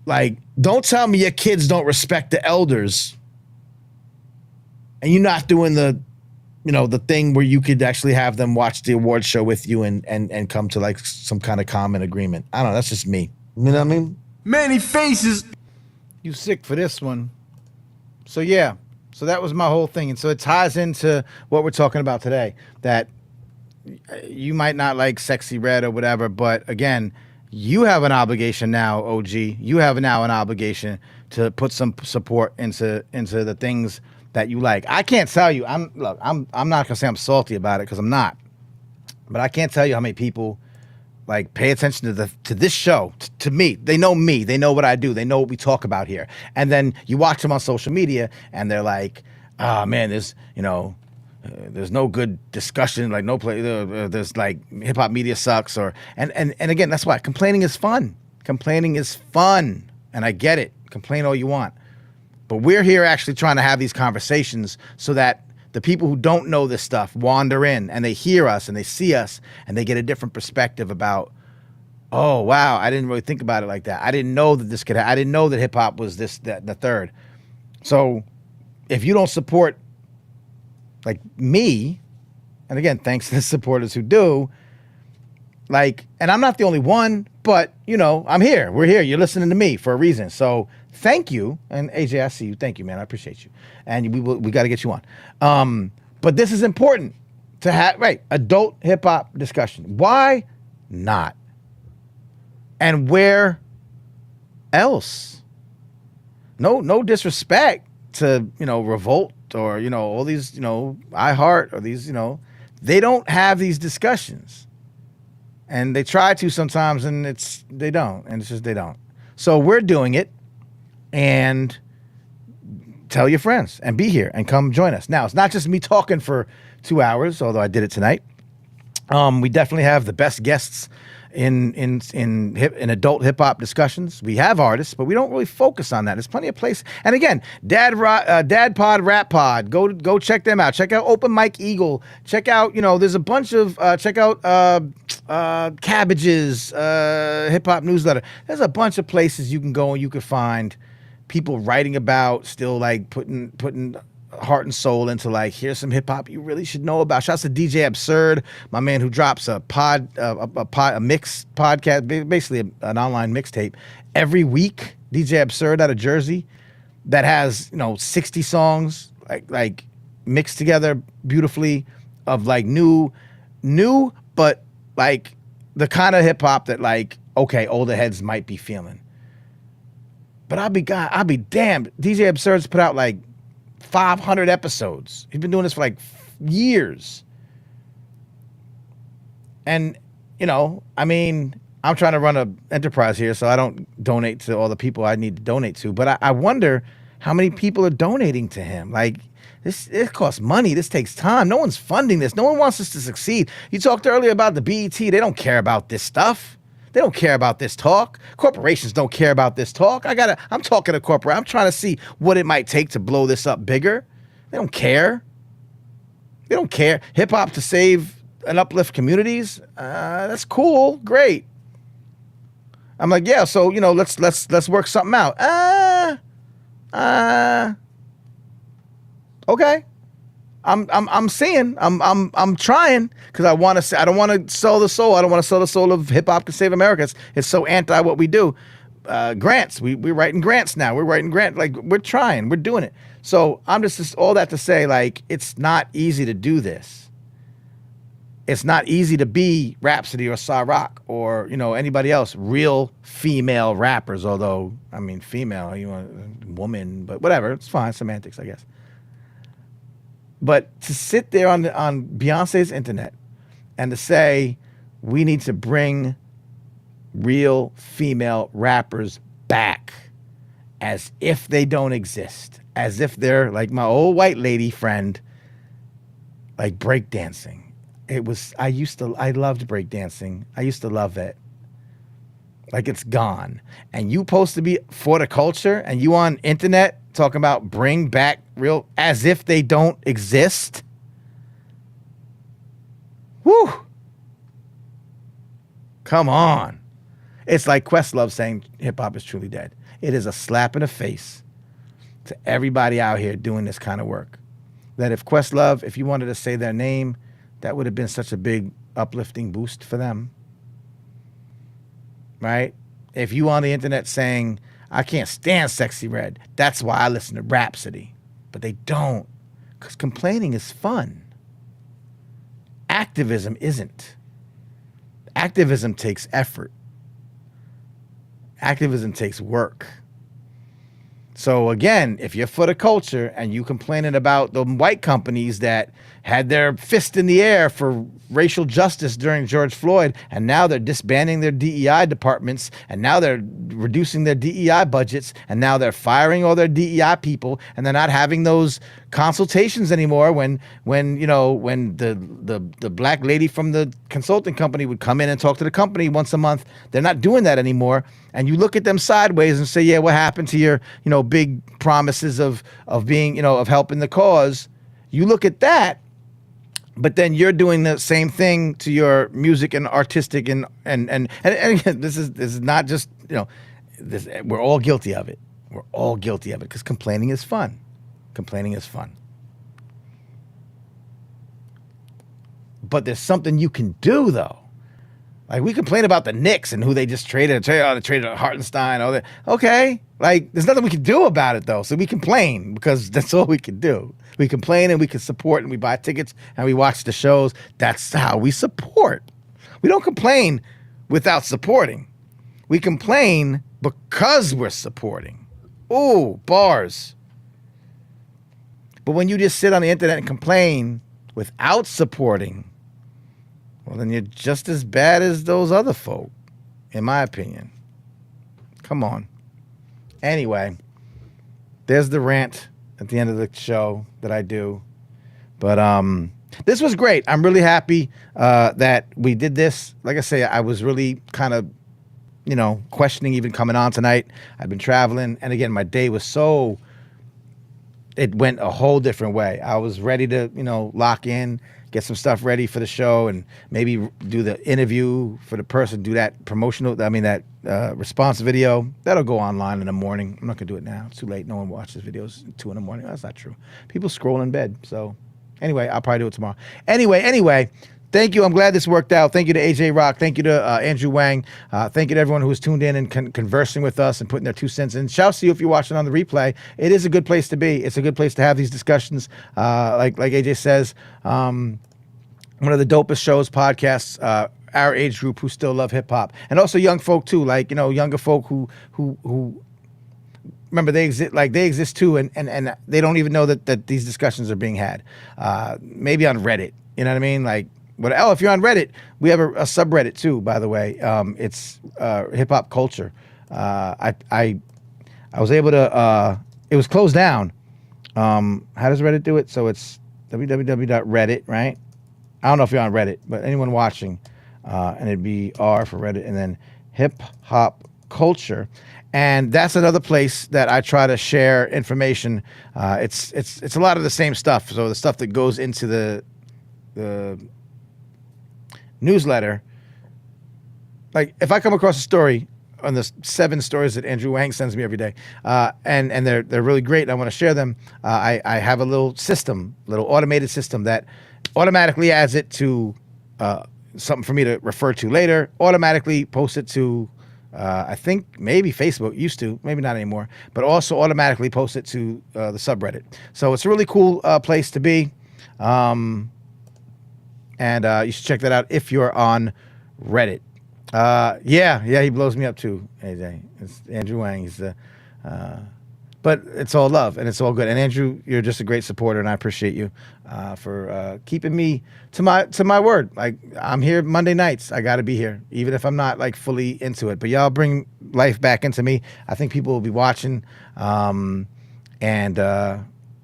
like, don't tell me your kids don't respect the elders and you're not doing the thing where you could actually have them watch the award show with you and come to, like, some kind of common agreement. I don't know. That's just me. You know what I mean? Manny Faces. You sick for this one. So, yeah. So that was my whole thing. And so it ties into what we're talking about today, that you might not like Sexy Red or whatever, but again, you have an obligation now, OG. You have now an obligation to put some support into the things that you like. I can't tell you. I'm not gonna say I'm salty about it, because I'm not. But I can't tell you how many people like pay attention to this show, to me. They know me. They know what I do. They know what we talk about here. And then you watch them on social media, and they're like, "Oh man, there's no good discussion. Like no play. There's like hip hop media sucks." And again, that's why complaining is fun. Complaining is fun, and I get it. Complain all you want, but we're here actually trying to have these conversations so that the people who don't know this stuff wander in and they hear us and they see us and they get a different perspective about, oh, wow, I didn't really think about it like that. I didn't know that this could I didn't know that hip hop was this, that, and the third. So if you don't support like me, and again, thanks to the supporters who do, like, and I'm not the only one, but I'm here. We're here. You're listening to me for a reason. So thank you. And AJ, I see you. Thank you, man. I appreciate you. And we got to get you on. But this is important to have, right? Adult hip hop discussion. Why not? And where else? No disrespect to, Revolt or, all these, iHeart or these, they don't have these discussions. And they try to sometimes, and they don't. And it's just they don't. So we're doing it. And tell your friends and be here and come join us. Now, it's not just me talking for 2 hours, although I did it tonight. We definitely have the best guests in adult hip hop discussions. We have artists, but we don't really focus on that. There's plenty of place. And again, Dad Pod, Rap Pod. Go check them out. Check out Open Mike Eagle. Check out, there's a bunch of check out Cabbage's hip hop newsletter. There's a bunch of places you can go and you can find people writing about, still like putting heart and soul into, like, here's some hip hop you really should know about. Shouts to DJ Absurd, my man, who drops a mix podcast, basically an online mixtape every week. DJ Absurd out of Jersey, that has 60 songs like mixed together beautifully, of like new, but like the kind of hip hop that, like, okay, older heads might be feeling. But I'll be damned. DJ Absurd's put out like 500 episodes. He's been doing this for like years. And, I'm trying to run an enterprise here, so I don't donate to all the people I need to donate to. But I wonder how many people are donating to him. Like, It costs money. This takes time. No one's funding this. No one wants us to succeed. You talked earlier about the BET. They don't care about this stuff. They don't care about this talk. Corporations don't care about this talk. I'm talking to corporate. I'm trying to see what it might take to blow this up bigger. They don't care. They don't care. Hip hop to save and uplift communities. That's cool. Great. I'm like, yeah. So let's work something out. Okay. I'm seeing. I'm trying because I want to say I don't want to sell the soul. I don't want to sell the soul of hip hop can save America. It's so anti what we do. Grants. We're writing grants now. We're writing grants. Like we're trying. We're doing it. So I'm just all that to say, like, it's not easy to do this. It's not easy to be Rhapsody or Rock or anybody else. Real female rappers. Although I mean female, woman, but whatever. It's fine. Semantics, I guess. But to sit there on Beyonce's internet and to say we need to bring real female rappers back as if they don't exist, as if they're like my old white lady friend, like breakdancing. I loved breakdancing. I used to love it. Like it's gone. And you supposed to be for the culture and you on internet talking about bring back real as if they don't exist. Whew. Come on. It's like Questlove saying hip hop is truly dead. It is a slap in the face to everybody out here doing this kind of work. That if Questlove, if you wanted to say their name, that would have been such a big uplifting boost for them. Right? If you on the internet saying, I can't stand Sexy Red, that's why I listen to Rhapsody. But they don't, because complaining is fun. Activism isn't. Activism takes effort. Activism takes work. So again, if you're for the culture and you complaining about the white companies that had their fist in the air for racial justice during George Floyd, and now they're disbanding their DEI departments, and now they're reducing their DEI budgets, and now they're firing all their DEI people, and they're not having those consultations anymore when the black lady from the consulting company would come in and talk to the company once a month. They're not doing that anymore. And you look at them sideways and say, yeah, what happened to your, big promises of being, of helping the cause? You look at that, but then you're doing the same thing to your music and artistic and again, this is not just, we're all guilty of it. We're all guilty of it because complaining is fun. Complaining is fun. But there's something you can do though. Like we complain about the Knicks and who they just traded. They traded Hartenstein. All that. Okay. Like there's nothing we can do about it though. So we complain because that's all we can do. We complain and we can support and we buy tickets and we watch the shows. That's how we support. We don't complain without supporting. We complain because we're supporting. Ooh, bars. But when you just sit on the internet and complain without supporting, well, then you're just as bad as those other folk, in my opinion. Come on. Anyway, there's the rant at the end of the show that I do. But this was great. I'm really happy that we did this. Like I say, I was really kind of, questioning even coming on tonight. I've been traveling. And again, my day was it went a whole different way. I was ready to, lock in, get some stuff ready for the show and maybe do the interview for the person, do that response video. That'll go online in the morning. I'm not going to do it now. It's too late. No one watches videos at 2 a.m. That's not true. People scroll in bed. So anyway, I'll probably do it tomorrow. Anyway, thank you. I'm glad this worked out. Thank you to AJ Rock. Thank you to Andrew Wang. Thank you to everyone who was tuned in and conversing with us and putting their 2 cents in. Shouts to you if you're watching on the replay. It is a good place to be. It's a good place to have these discussions. Like AJ says, one of the dopest shows, podcasts, our age group who still love hip hop, and also young folk too, like younger folk who remember they exist too, and they don't even know that these discussions are being had. Maybe on Reddit, you know what I mean? Like, if you're on Reddit, we have a subreddit too, by the way. It's hip hop culture. I was able to. It was closed down How does Reddit do it? So it's www.reddit, right? I don't know if you're on Reddit, but anyone watching, and it'd be R for Reddit, and then Hip Hop Culture, and that's another place that I try to share information. It's a lot of the same stuff. So the stuff that goes into the newsletter, like if I come across a story on the 7 stories that Andrew Wang sends me every day, and they're really great, and I want to share them. I have a little automated system that automatically adds it to something for me to refer to later. Automatically post it to, I think maybe Facebook used to, maybe not anymore, but also automatically post it to the subreddit. So it's a really cool place to be, and you should check that out if you're on Reddit. Yeah, he blows me up too, AJ. It's Andrew Wang. He's the, but it's all love and it's all good. And Andrew, you're just a great supporter, and I appreciate you for keeping me to my word. Like, I'm here Monday nights. I got to be here, even if I'm not like fully into it. But y'all bring life back into me. I think people will be watching, and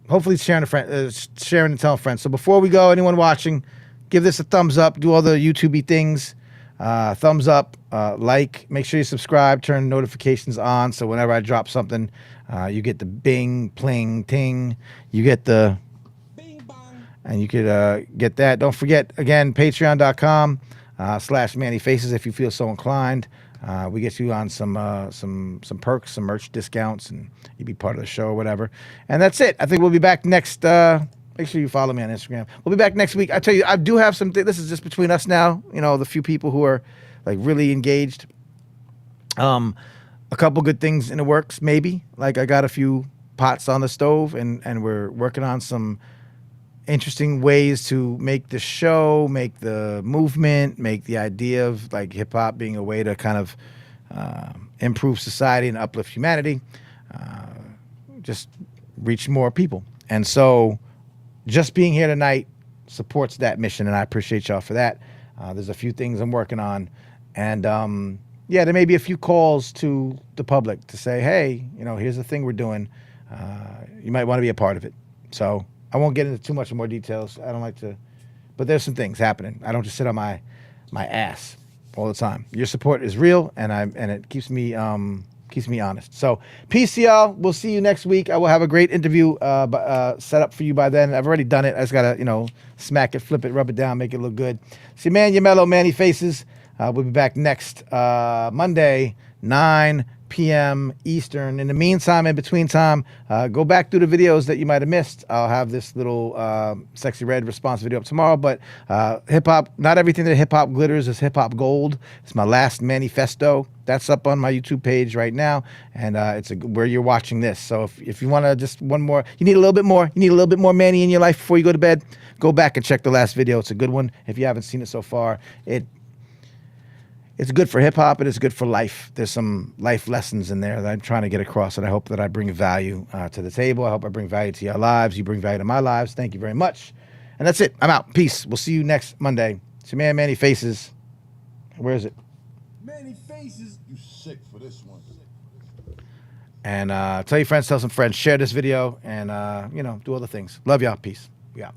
hopefully sharing and telling friends. So before we go, anyone watching, give this a thumbs up. Do all the YouTubey things. Thumbs up, like, make sure you subscribe, turn notifications on, so whenever I drop something, you get the bing, pling, ting, you get the bing, bong, and you could get that. Don't forget, again, patreon.com /Manny Faces if you feel so inclined. We get you on some perks, some merch discounts, and you be part of the show or whatever. And that's it. I think we'll be back next. Make sure you follow me on Instagram. We'll be back next week. I tell you, I do have some. This is just between us now. You know, the few people who are like really engaged. A couple good things in the works, maybe. Like I got a few pots on the stove, and we're working on some interesting ways to make the show, make the movement, make the idea of like hip hop being a way to kind of improve society and uplift humanity, just reach more people. And so just being here tonight supports that mission, and I appreciate y'all for that. There's a few things I'm working on, and yeah, there may be a few calls to the public to say, hey, you know, here's the thing we're doing. You might want to be a part of it. So I won't get into too much more details. I don't like to, but there's some things happening. I don't just sit on my ass all the time. Your support is real, and it keeps me honest. So peace to y'all. We'll see you next week. I will have a great interview set up for you by then. I've already done it. I just gotta, you know, smack it, flip it, rub it down, make it look good. See, man, your mellow Manny Faces. We'll be back next Monday, 9 p.m. Eastern. In the meantime, in between time, go back through the videos that you might have missed. I'll have this little Sexy Red response video up tomorrow, but hip-hop, not everything that hip-hop glitters is hip-hop gold. It's my last manifesto. That's up on my YouTube page right now, and it's where you're watching this. So if you want to just one more, you need a little bit more. You need a little bit more Manny in your life before you go to bed. Go back and check the last video. It's a good one. If you haven't seen it so far, it's good for hip-hop, and it's good for life. There's some life lessons in there that I'm trying to get across, and I hope that I bring value to the table. I hope I bring value to your lives. You bring value to my lives. Thank you very much. And that's it. I'm out. Peace. We'll see you next Monday. It's your man, Manny Faces. Where is it? Manny Faces, you sick for this one. And tell your friends, tell some friends. Share this video, and, you know, do all the things. Love y'all. Peace. We out.